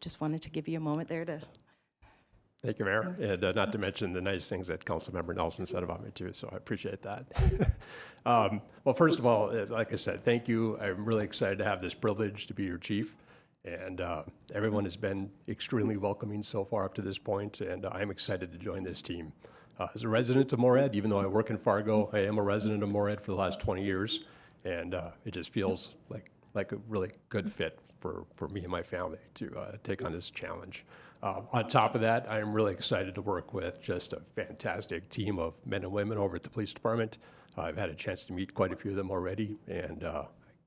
just wanted to give you a moment there to. Thank you, Mayor, and not to mention the nice things that Councilmember Nelson said about me too, so I appreciate that. Well, first of all, like I said, thank you. I'm really excited to have this privilege to be your chief, and everyone has been extremely welcoming so far up to this point, and I'm excited to join this team. As a resident of Moorhead, even though I work in Fargo, I am a resident of Moorhead for the last 20 years, and it just feels like a really good fit for me and my family to take on this challenge. On top of that, I am really excited to work with just a fantastic team of men and women over at the police department. I've had a chance to meet quite a few of them already, and I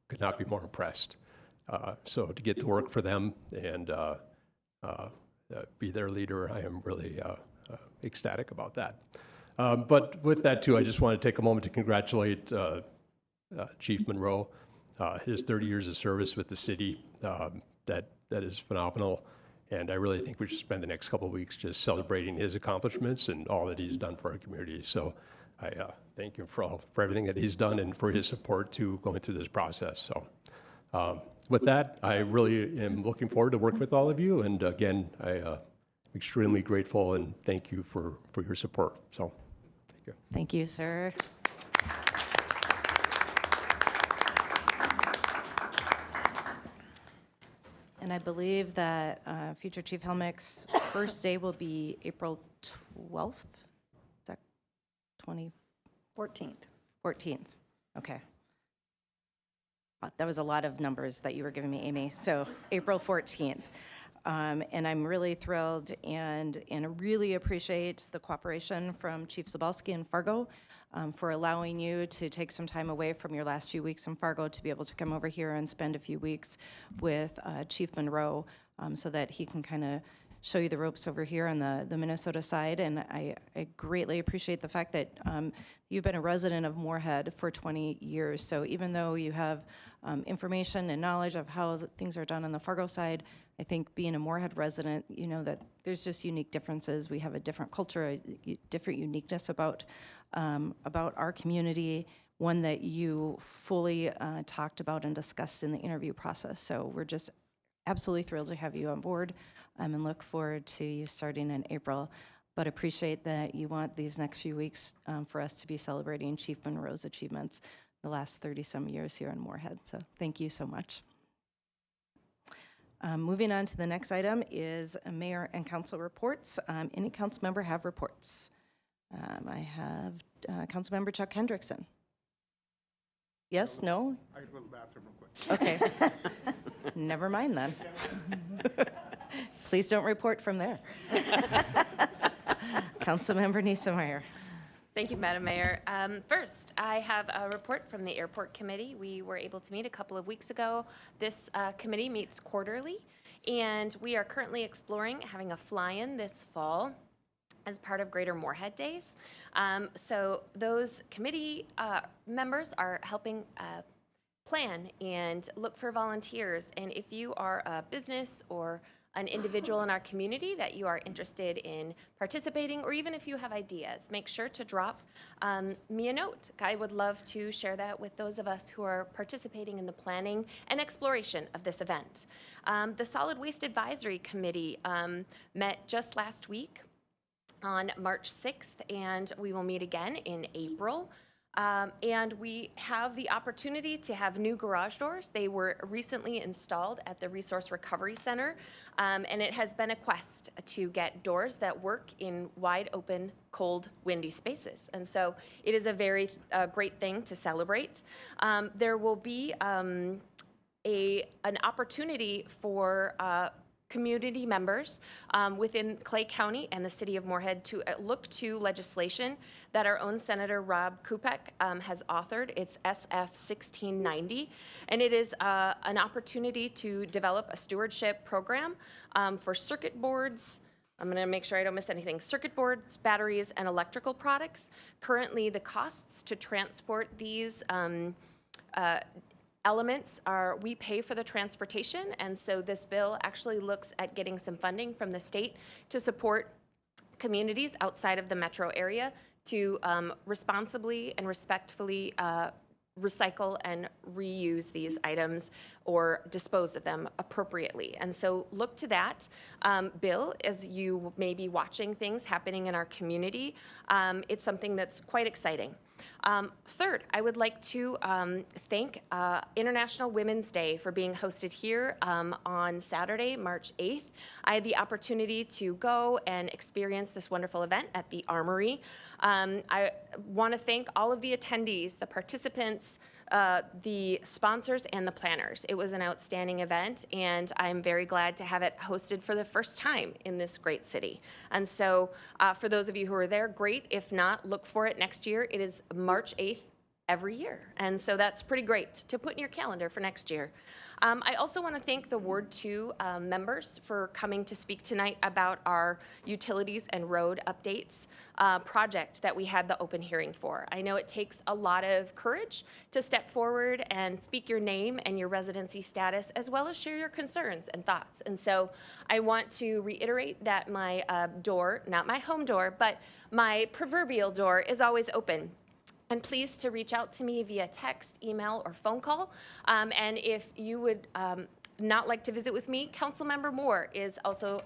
could not be more impressed. So to get to work for them and be their leader, I am really ecstatic about that. But with that too, I just want to take a moment to congratulate Chief Monroe. His 30 years of service with the city, that is phenomenal. And I really think we should spend the next couple of weeks just celebrating his accomplishments and all that he's done for our community. So I thank him for everything that he's done and for his support to going through this process. So with that, I really am looking forward to working with all of you. And again, I'm extremely grateful and thank you for your support. So thank you. Thank you, sir. And I believe that future Chief Helmick's first day will be April 12th? Is that 14th. 14th, okay. That was a lot of numbers that you were giving me, Amy. So April 14th. And I'm really thrilled and really appreciate the cooperation from Chief Zabalski in Fargo for allowing you to take some time away from your last few weeks in Fargo to be able to come over here and spend a few weeks with Chief Monroe so that he can kind of show you the ropes over here on the Minnesota side. And I greatly appreciate the fact that you've been a resident of Moorhead for 20 years. So even though you have information and knowledge of how things are done on the Fargo side, I think being a Moorhead resident, you know that there's just unique differences. We have a different culture, a different uniqueness about our community, one that you fully talked about and discussed in the interview process. So we're just absolutely thrilled to have you on board and look forward to you starting in April. But appreciate that you want these next few weeks for us to be celebrating Chief Monroe's achievements. the last 30-some years here in Moorhead. So thank you so much. Moving on to the next item is mayor and council reports. Any council member have reports? I have Councilmember Chuck Hendrickson. Yes, no? I gotta go to the bathroom real quick. Okay. Never mind then. Please don't report from there. Councilmember Niesemeyer. Thank you, Madam Mayor. First, I have a report from the Airport Committee. We were able to meet a couple of weeks ago. This committee meets quarterly, and we are currently exploring having a fly-in this fall as part of Greater Moorhead Days. So those committee members are helping plan and look for volunteers. And if you are a business or an individual in our community that you are interested in participating, or even if you have ideas, make sure to drop me a note. I would love to share that with those of us who are participating in the planning and exploration of this event. The Solid Waste Advisory Committee met just last week on March 6th, and we will meet again in April. And we have the opportunity to have new garage doors. They were recently installed at the Resource Recovery Center, and it has been a quest to get doors that work in wide open, cold, windy spaces. And so it is a very great thing to celebrate. There will be an opportunity for community members within Clay County and the city of Moorhead to look to legislation that our own Senator Rob Kupek has authored. It's SF 1690, and it is an opportunity to develop a stewardship program for circuit boards. I'm going to make sure I don't miss anything. Circuit boards, batteries, and electrical products. Currently, the costs to transport these elements are, we pay for the transportation, and so this bill actually looks at getting some funding from the state to support communities outside of the metro area to responsibly and respectfully recycle and reuse these items or dispose of them appropriately. And so look to that bill as you may be watching things happening in our community. It's something that's quite exciting. Third, I would like to thank International Women's Day for being hosted here on Saturday, March 8th. I had the opportunity to go and experience this wonderful event at the Armory. I want to thank all of the attendees, the participants, the sponsors, and the planners. It was an outstanding event, and I'm very glad to have it hosted for the first time in this great city. And so for those of you who are there, great. If not, look for it next year. It is March 8th every year. And so that's pretty great to put in your calendar for next year. I also want to thank the Ward 2 members for coming to speak tonight about our utilities and road updates project that we had the open hearing for. I know it takes a lot of courage to step forward and speak your name and your residency status, as well as share your concerns and thoughts. And so I want to reiterate that my door, not my home door, but my proverbial door is always open. And please to reach out to me via text, email, or phone call. And if you would not like to visit with me, Councilmember Moore is also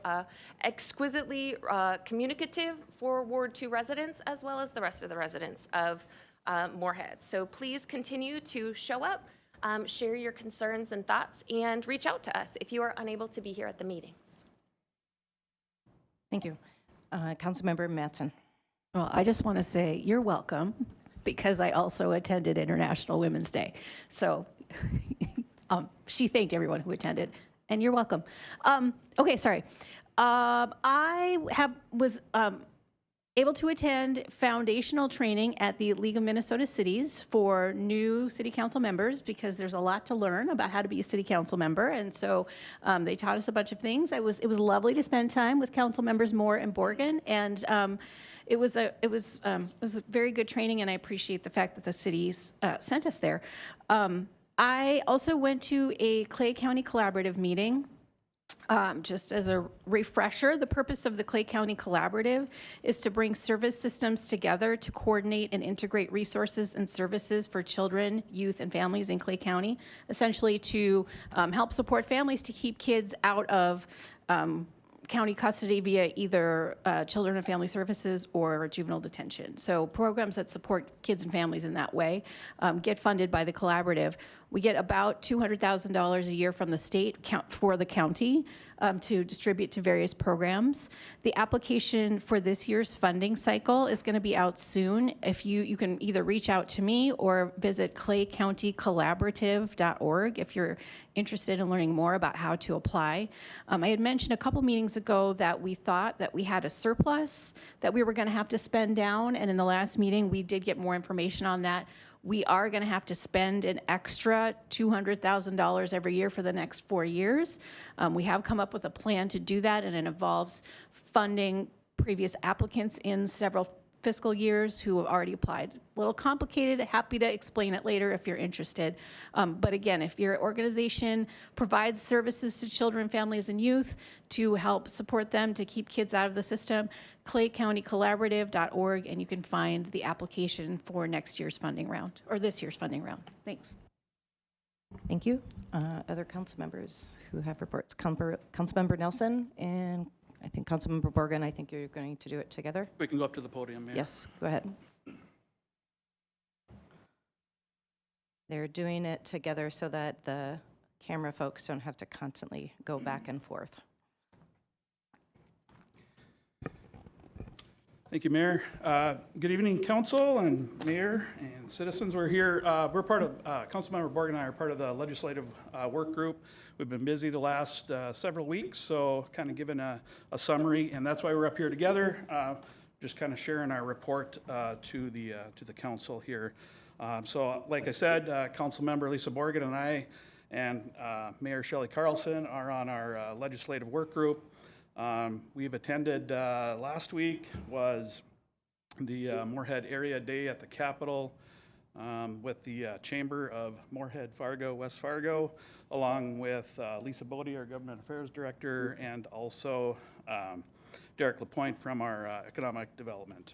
exquisitely communicative for Ward 2 residents, as well as the rest of the residents of Moorhead. So please continue to show up, share your concerns and thoughts, and reach out to us if you are unable to be here at the meetings. Thank you. Councilmember Mattson. Well, I just want to say you're welcome, because I also attended International Women's Day. So she thanked everyone who attended, and you're welcome. Okay, sorry. I was able to attend foundational training at the League of Minnesota Cities for new city council members, because there's a lot to learn about how to be a city council member. And so they taught us a bunch of things. It was lovely to spend time with council members Moore and Borgen, and it was a very good training, and I appreciate the fact that the cities sent us there. I also went to a Clay County Collaborative meeting. Just as a refresher, the purpose of the Clay County Collaborative is to bring service systems together to coordinate and integrate resources and services for children, youth, and families in Clay County, essentially to help support families to keep kids out of county custody via either Children and Family Services or juvenile detention. So programs that support kids and families in that way get funded by the collaborative. We get about $200,000 a year from the state for the county to distribute to various programs. The application for this year's funding cycle is going to be out soon. If you can either reach out to me or visit claycountycollaborative.org if you're interested in learning more about how to apply. I had mentioned a couple meetings ago that we thought that we had a surplus that we were going to have to spend down, and in the last meeting we did get more information on that. We are going to have to spend an extra $200,000 every year for the next 4 years. We have come up with a plan to do that, and it involves funding previous applicants in several fiscal years who have already applied. A little complicated, happy to explain it later if you're interested. But again, if your organization provides services to children, families, and youth to help support them to keep kids out of the system, claycountycollaborative.org, and you can find the application for next year's funding round, or this year's funding round. Thanks. Thank you. Other council members who have reports? Councilmember Nelson and I think Councilmember Borgen, I think you're going to do it together. We can go up to the podium, Mayor. Yes, go ahead. They're doing it together so that the camera folks don't have to constantly go back and forth. Thank you, Mayor. Good evening, Council and Mayor and citizens. We're here. We're part of, Councilmember Borg and I are part of the legislative work group. We've been busy the last several weeks, so kind of giving a summary, and that's why we're up here together, just kind of sharing our report to the council here. So, like I said, Councilmember Lisa Borgen and I and Mayor Shelley Carlson are on our legislative work group. We've attended, last week was the Moorhead Area Day at the Capitol with the Chamber of Moorhead, Fargo, West Fargo, along with Lisa Bodie, our Government Affairs Director, and also Derek LaPointe from our Economic Development.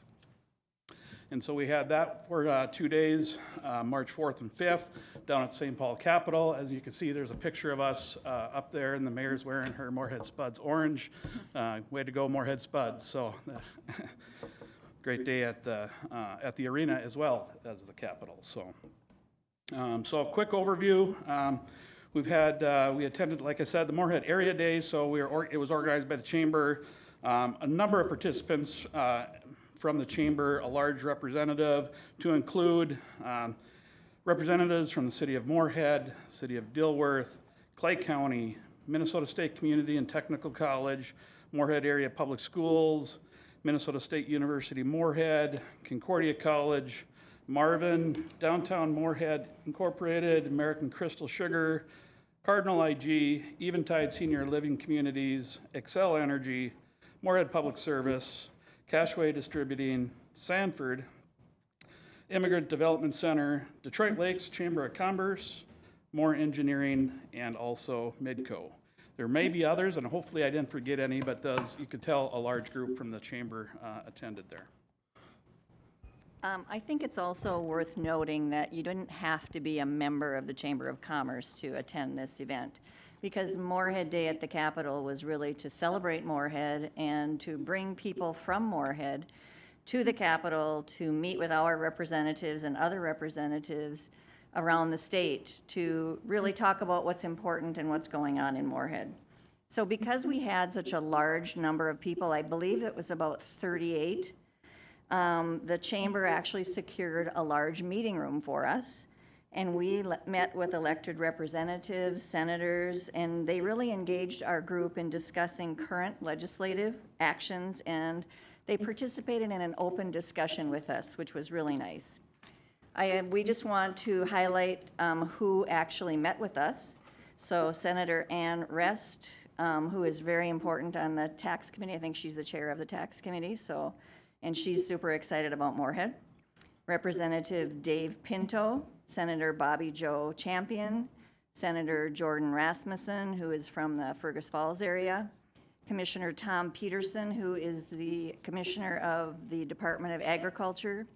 And so we had that for 2 days, March 4th and 5th, down at St. Paul Capitol. As you can see, there's a picture of us up there, and the mayor's wearing her Moorhead Spuds orange. Way to go, Moorhead Spuds. So great day at the arena as well as the Capitol. So, so a quick overview. We attended, like I said, the Moorhead Area Day. So it was organized by the Chamber. A number of participants from the Chamber, a large representative, to include representatives from the City of Moorhead, City of Dilworth, Clay County, Minnesota State Community and Technical College, Moorhead Area Public Schools, Minnesota State University Moorhead, Concordia College, Marvin, Downtown Moorhead Incorporated, American Crystal Sugar, Cardinal IG, Eventide Senior Living Communities, Excel Energy, Moorhead Public Service, Cashway Distributing, Sanford, Immigrant Development Center, Detroit Lakes Chamber of Commerce, Moore Engineering, and also Midco. There may be others, and hopefully I didn't forget any, but you could tell a large group from the Chamber attended there. I think it's also worth noting that you didn't have to be a member of the Chamber of Commerce to attend this event, because Moorhead Day at the Capitol was really to celebrate Moorhead and to bring people from Moorhead to the Capitol to meet with our representatives and other representatives around the state to really talk about what's important and what's going on in Moorhead. So because we had such a large number of people, I believe it was about 38, the Chamber actually secured a large meeting room for us. And we met with elected representatives, senators, and they really engaged our group in discussing current legislative actions, and they participated in an open discussion with us, which was really nice. We just want to highlight who actually met with us. So Senator Ann Rest, who is very important on the tax committee. I think she's the chair of the tax committee, and she's super excited about Moorhead. Representative Dave Pinto, Senator Bobby Joe Champion, Senator Jordan Rasmussen, who is from the Fergus Falls area, Commissioner Tom Peterson, who is the Commissioner of the Department of Agriculture,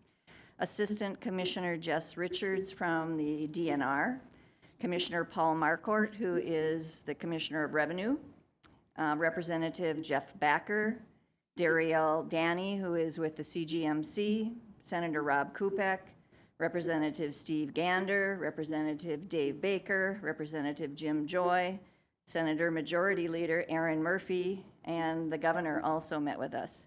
Assistant Commissioner Jess Richards from the DNR, Commissioner Paul Marcourt, who is the Commissioner of Revenue, Representative Jeff Backer, Darielle Danny, who is with the CGMC, Senator Rob Kupek, Representative Steve Gander, Representative Dave Baker, Representative Jim Joy, Senator Majority Leader Aaron Murphy, and the governor also met with us.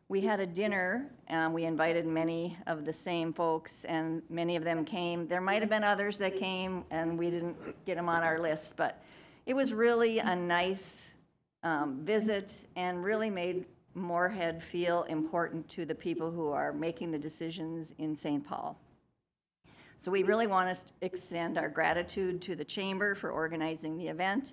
We had a dinner. We invited many of the same folks, and many of them came. There might have been others that came, and we didn't get them on our list, but it was really a nice visit and really made Moorhead feel important to the people who are making the decisions in St. Paul. So we really want to extend our gratitude to the Chamber for organizing the event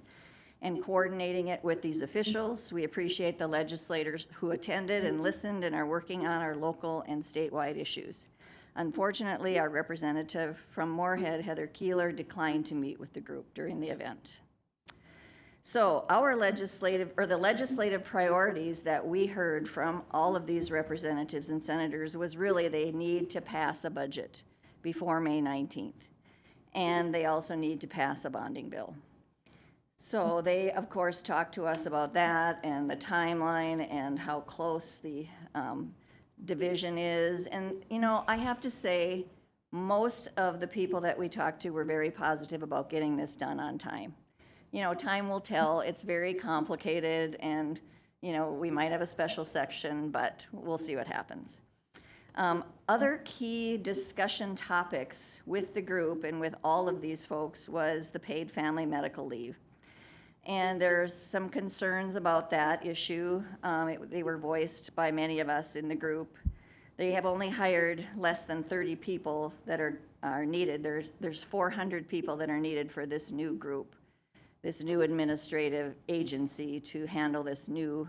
and coordinating it with these officials. We appreciate the legislators who attended and listened and are working on our local and statewide issues. Unfortunately, our representative from Moorhead, Heather Keeler, declined to meet with the group during the event. So the legislative priorities that we heard from all of these representatives and senators was really they need to pass a budget before May 19th. And they also need to pass a bonding bill. So they, of course, talked to us about that and the timeline and how close the division is. And, you know, I have to say, most of the people that we talked to were very positive about getting this done on time. You know, time will tell. It's very complicated, and, you know, we might have a special section, but we'll see what happens. Other key discussion topics with the group and with all of these folks was the paid family medical leave. And there's some concerns about that issue. They were voiced by many of us in the group. They have only hired less than 30 people that are needed. There's 400 people that are needed for this new group, this new administrative agency to handle this new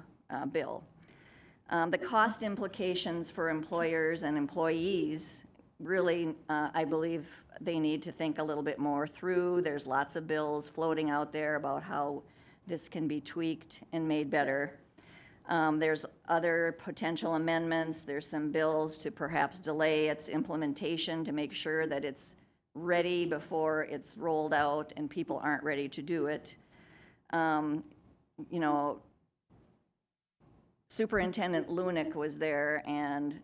bill. The cost implications for employers and employees really, I believe they need to think a little bit more through. There's lots of bills floating out there about how this can be tweaked and made better. There's other potential amendments. There's some bills to perhaps delay its implementation to make sure that it's ready before it's rolled out and people aren't ready to do it. You know, Superintendent Lunick was there, and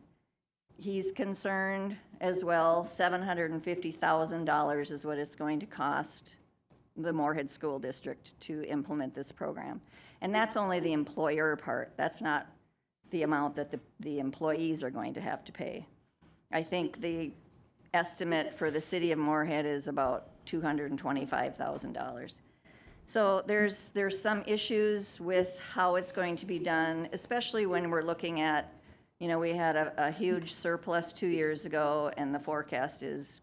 he's concerned as well. $750,000 is what it's going to cost the Moorhead School District to implement this program. And that's only the employer part. That's not the amount that the employees are going to have to pay. I think the estimate for the city of Moorhead is about $225,000. So there's some issues with how it's going to be done, especially when we're looking at, you know, we had a huge surplus 2 years ago, and the forecast is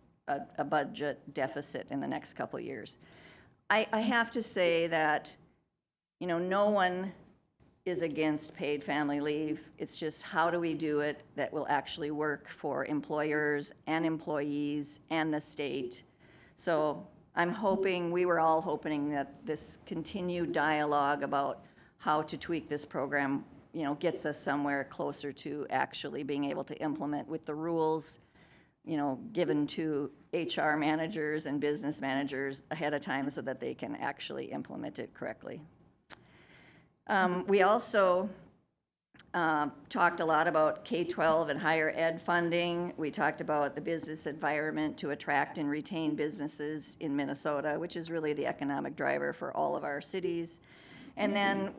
a budget deficit in the next couple years. I have to say that, you know, no one is against paid family leave. It's just how do we do it that will actually work for employers and employees and the state. So I'm hoping, we were all hoping that this continued dialogue about how to tweak this program, you know, gets us somewhere closer to actually being able to implement with the rules, you know, given to HR managers and business managers ahead of time so that they can actually implement it correctly. We also talked a lot about K-12 and higher ed funding. We talked about the business environment to attract and retain businesses in Minnesota, which is really the economic driver for all of our cities. And then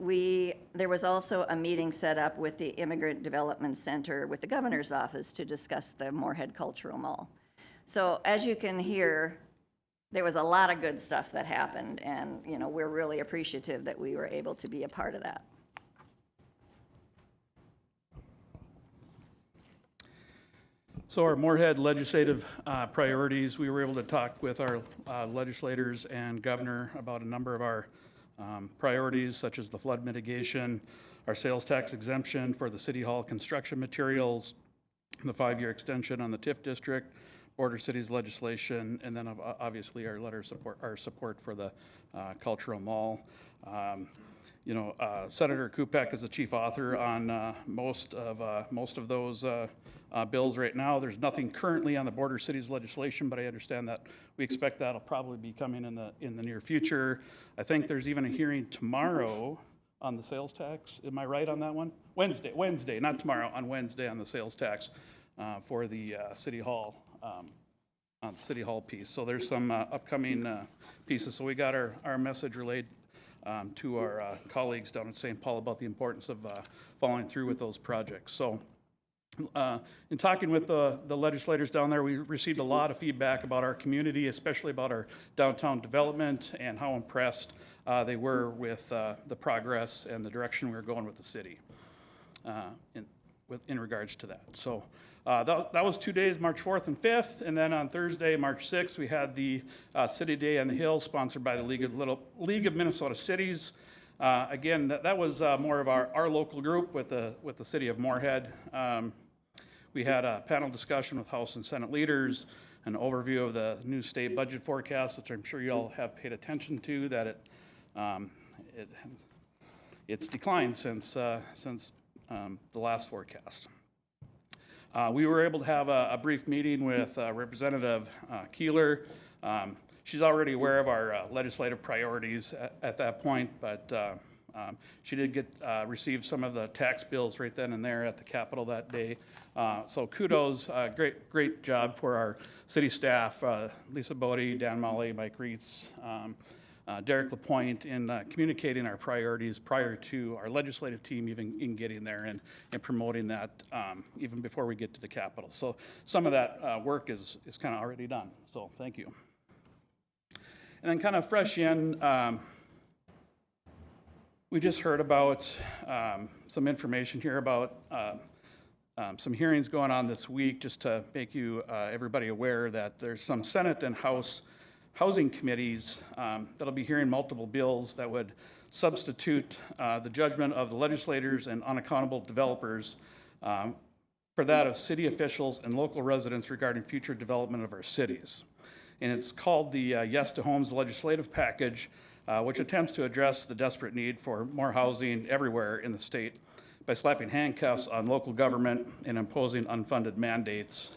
there was also a meeting set up with the Immigrant Development Center with the governor's office to discuss the Moorhead Cultural Mall. So as you can hear, there was a lot of good stuff that happened, and, you know, we're really appreciative that we were able to be a part of that. So our Moorhead legislative priorities, we were able to talk with our legislators and governor about a number of our priorities, such as the flood mitigation, our sales tax exemption for the city hall construction materials, the 5-year extension on the TIF district, border cities legislation, and then obviously our letter of support, our support for the cultural mall. You know, Senator Kupek is the chief author on most of those bills right now. There's nothing currently on the border cities legislation, but I understand that we expect that'll probably be coming in the near future. I think there's even a hearing tomorrow on the sales tax. Am I right on that one? Wednesday, not tomorrow, on Wednesday on the sales tax for the City Hall, on the City Hall piece. So there's some upcoming pieces. So we got our message relayed to our colleagues down in St. Paul about the importance of following through with those projects. So in talking with the legislators down there, we received a lot of feedback about our community, especially about our downtown development and how impressed they were with the progress and the direction we were going with the city in regards to that. So that was 2 days, March 4th and 5th, and then on Thursday, March 6th, we had the City Day on the Hill, sponsored by the League of Minnesota Cities. Again, that was more of our local group with the City of Moorhead. We had a panel discussion with House and Senate leaders, an overview of the new state budget forecast, which I'm sure you all have paid attention to, that it's declined since the last forecast. We were able to have a brief meeting with Representative Keeler. She's already aware of our legislative priorities at that point, but she did receive some of the tax bills right then and there at the Capitol that day. So kudos, great job for our city staff, Lisa Bodie, Dan Molly, Mike Reitz, Derek LaPointe, in communicating our priorities prior to our legislative team even in getting there and promoting that even before we get to the Capitol. So some of that work is kind of already done, so thank you. And then kind of fresh in, we just heard about some information here about some hearings going on this week, just to make you everybody aware that there's some Senate and House housing committees that'll be hearing multiple bills that would substitute the judgment of the legislators and unaccountable developers for that of city officials and local residents regarding future development of our cities. And it's called the Yes to Homes legislative package, which attempts to address the desperate need for more housing everywhere in the state by slapping handcuffs on local government and imposing unfunded mandates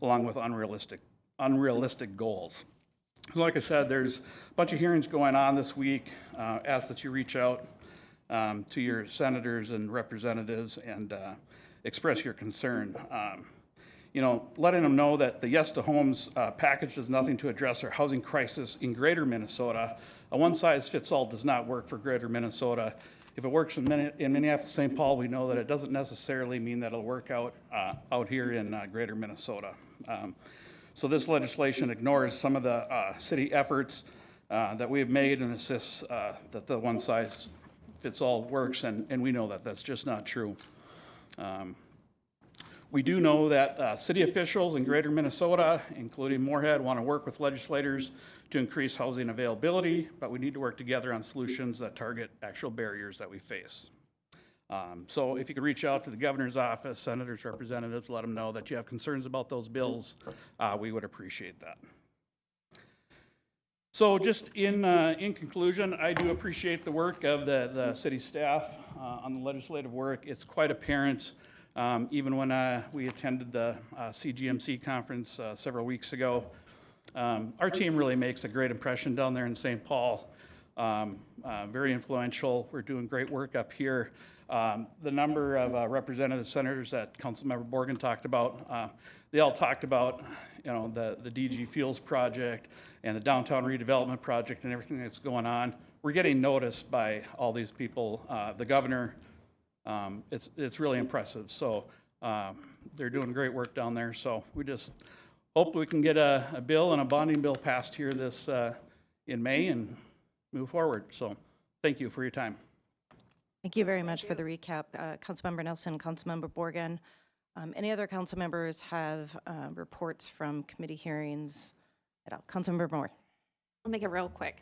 along with unrealistic goals. So like I said, there's a bunch of hearings going on this week. Ask that you reach out to your senators and representatives and express your concern. Letting them know that the Yes to Homes package does nothing to address our housing crisis in greater Minnesota. A one-size-fits-all does not work for greater Minnesota. If it works in Minneapolis, St. Paul, we know that it doesn't necessarily mean that it'll work out here in greater Minnesota. So this legislation ignores some of the city efforts that we have made and insists that the one-size-fits-all works, and we know that that's just not true. We do know that city officials in greater Minnesota, including Moorhead, want to work with legislators to increase housing availability, but we need to work together on solutions that target actual barriers that we face. So if you could reach out to the governor's office, senators, representatives, let them know that you have concerns about those bills, we would appreciate that. So just in conclusion, I do appreciate the work of the city staff on the legislative work. It's quite apparent, even when we attended the CGMC conference several weeks ago. Our team really makes a great impression down there in St. Paul. Very influential. We're doing great work up here. The number of representative senators that Councilmember Borgen talked about, they all talked about the DG Fuels project and the downtown redevelopment project and everything that's going on. We're getting noticed by all these people. The governor, it's really impressive. So they're doing great work down there. So we just hope we can get a bill and a bonding bill passed here this in May and move forward. So thank you for your time. Thank you very much for the recap, Councilmember Nelson, Councilmember Borgen. Any other council members have reports from committee hearings at all? Councilmember Moore. I'll make it real quick.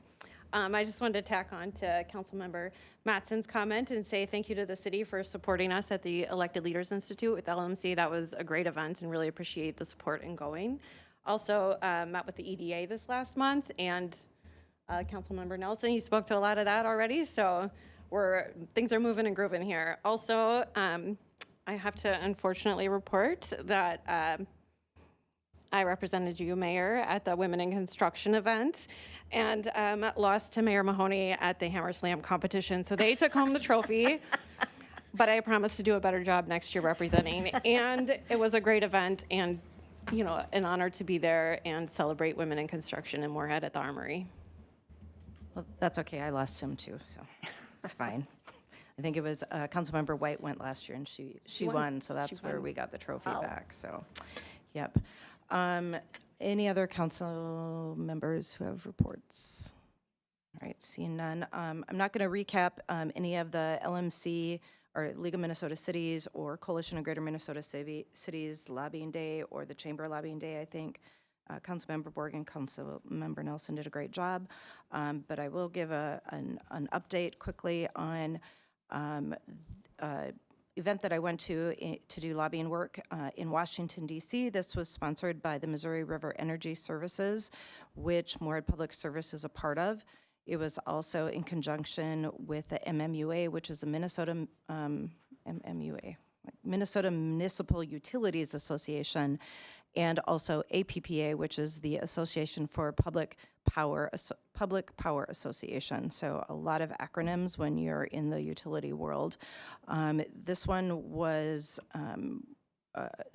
I just wanted to tack on to Councilmember Mattson's comment and say thank you to the city for supporting us at the Elected Leaders Institute with LMC. That was a great event and really appreciate the support in going. Also met with the EDA this last month, and Councilmember Nelson, you spoke to a lot of that already, so things are moving and grooving here. Also, I have to unfortunately report that I represented you, Mayor, at the Women in Construction event, and lost to Mayor Mahoney at the Hammer Slam competition. So they took home the trophy, but I promised to do a better job next year representing. And it was a great event, and an honor to be there and celebrate women in construction in Moorhead at the Armory. Well, that's okay. I lost him too, so it's fine. I think it was Councilmember White went last year, and she won, so that's where we got the trophy back. So, yep. Any other council members who have reports? All right, seeing none. I'm not going to recap any of the LMC or League of Minnesota Cities or Coalition of Greater Minnesota Cities Lobbying Day or the Chamber Lobbying Day. I think Councilmember Borg and Councilmember Nelson did a great job, but I will give an update quickly on event that I went to do lobbying work in Washington, D.C. This was sponsored by the Missouri River Energy Services, which Moorhead Public Service is a part of. It was also in conjunction with the MMUA, which is the Minnesota Minnesota Municipal Utilities Association, and also APPA, which is the Association for Public Power Association. So a lot of acronyms when you're in the utility world. This one was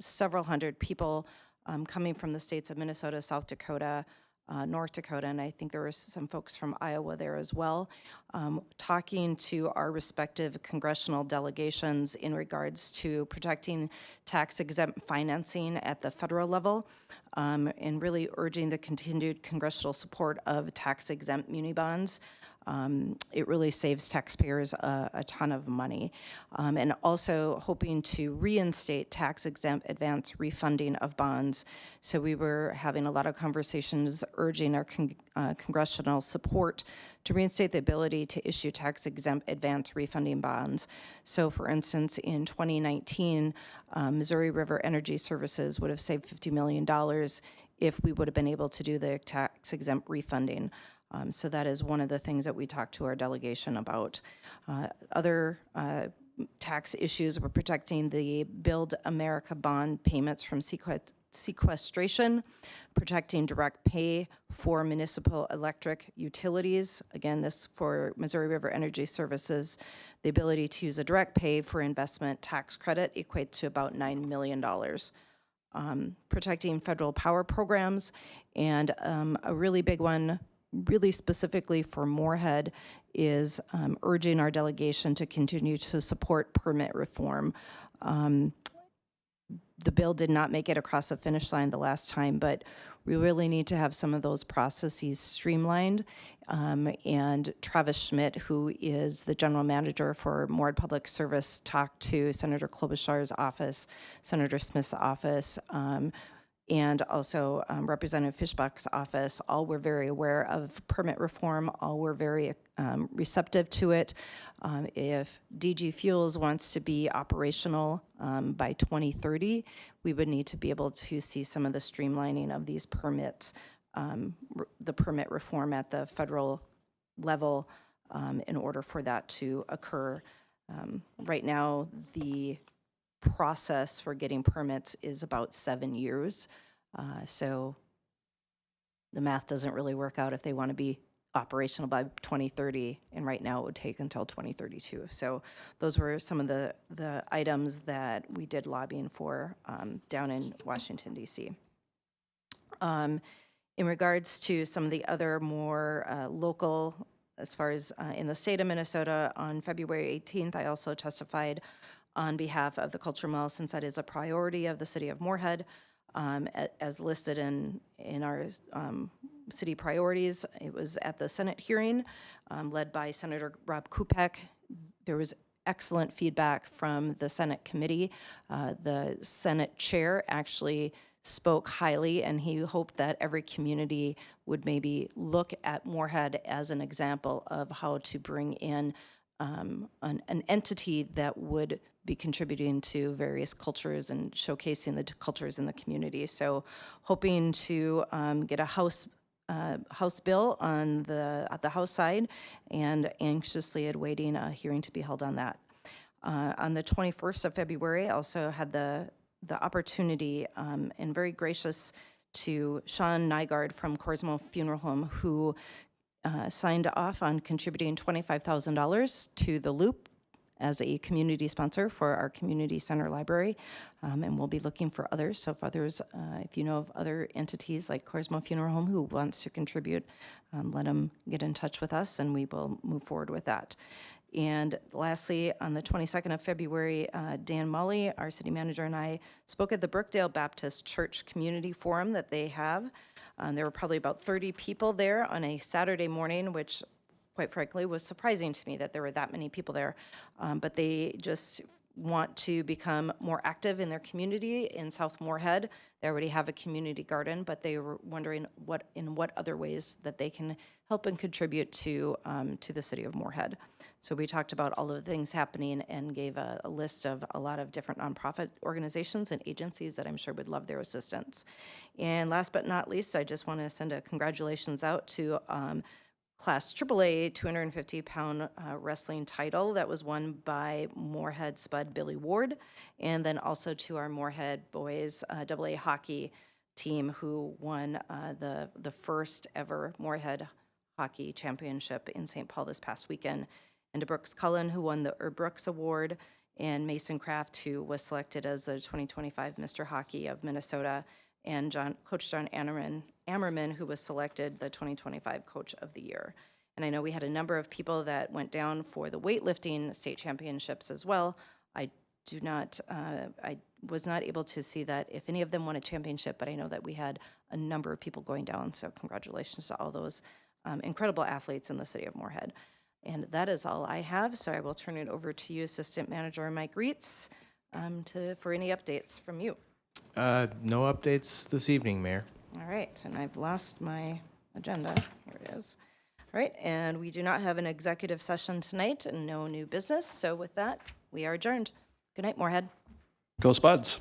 several hundred people coming from the states of Minnesota, South Dakota, North Dakota, and I think there were some folks from Iowa there as well, talking to our respective congressional delegations in regards to protecting tax-exempt financing at the federal level, and really urging the continued congressional support of tax-exempt muni bonds. It really saves taxpayers a ton of money. And also hoping to reinstate tax-exempt advance refunding of bonds. So we were having a lot of conversations urging our congressional support to reinstate the ability to issue tax-exempt advance refunding bonds. So for instance, in 2019, Missouri River Energy Services would have saved $50 million if we would have been able to do the tax-exempt refunding. So that is one of the things that we talked to our delegation about. Other tax issues were protecting the Build America bond payments from sequestration, protecting direct pay for municipal electric utilities. Again, this for Missouri River Energy Services, the ability to use a direct pay for investment tax credit equates to about $9 million. Protecting federal power programs, and a really big one, really specifically for Moorhead, is urging our delegation to continue to support permit reform. The bill did not make it across the finish line the last time, but we really need to have some of those processes streamlined. And Travis Schmidt, who is the general manager for Moorhead Public Service, talked to Senator Klobuchar's office, Senator Smith's office, and also Representative Fischbach's office. All were very aware of permit reform, all were very receptive to it. If DG Fuels wants to be operational by 2030, we would need to be able to see some of the streamlining of these permits, the permit reform at the federal level in order for that to occur. Right now, the process for getting permits is about 7 years. So the math doesn't really work out if they want to be operational by 2030, and right now it would take until 2032. So those were some of the items that we did lobbying for down in Washington, D.C. In regards to some of the other more local, as far as in the state of Minnesota, on February 18th, I also testified on behalf of the Culture Mall, since that is a priority of the city of Moorhead, as listed in our city priorities. It was at the Senate hearing led by Senator Rob Kupek. There was excellent feedback from the Senate committee. The Senate chair actually spoke highly, and he hoped that every community would maybe look at Moorhead as an example of how to bring in an entity that would be contributing to various cultures and showcasing the cultures in the community. So hoping to get a House bill on at the House side, and anxiously awaiting a hearing to be held on that. On the 21st of February, I also had the opportunity and very gracious to Sean Nygaard from Corsmo Funeral Home, who signed off on contributing $25,000 to the Loop as a community sponsor for our community center library, and we'll be looking for others. So if others, if you know of other entities like Corsmo Funeral Home who wants to contribute, let them get in touch with us, and we will move forward with that. And lastly, on the 22nd of February, Dan Mully, our city manager, and I spoke at the Brookdale Baptist Church Community Forum that they have. There were probably about 30 people there on a Saturday morning, which quite frankly was surprising to me that there were that many people there. But they just want to become more active in their community in South Moorhead. They already have a community garden, but they were wondering in what other ways that they can help and contribute to the city of Moorhead. So we talked about all of the things happening and gave a list of a lot of different nonprofit organizations and agencies that I'm sure would love their assistance. And last but not least, I just want to send a congratulations out to Class AAA 250-pound wrestling title that was won by Moorhead Spud Billy Ward, and then also to our Moorhead boys AA hockey team who won the first ever Moorhead hockey championship in St. Paul this past weekend, and to Brooks Cullen, who won the Brooks Award, and Mason Kraft, who was selected as the 2025 Mr. Hockey of Minnesota, and Coach John Ammerman, who was selected the 2025 Coach of the Year. And I know we had a number of people that went down for the weightlifting state championships as well. I was not able to see that if any of them won a championship, but I know that we had a number of people going down, so congratulations to all those incredible athletes in the city of Moorhead. And that is all I have, so I will turn it over to you, Assistant Manager Mike Reitz, for any updates from you. No updates this evening, Mayor. All right, and I've lost my agenda. Here it is. All right, and we do not have an executive session tonight and no new business, so with that, we are adjourned. Good night, Moorhead. Go Spuds.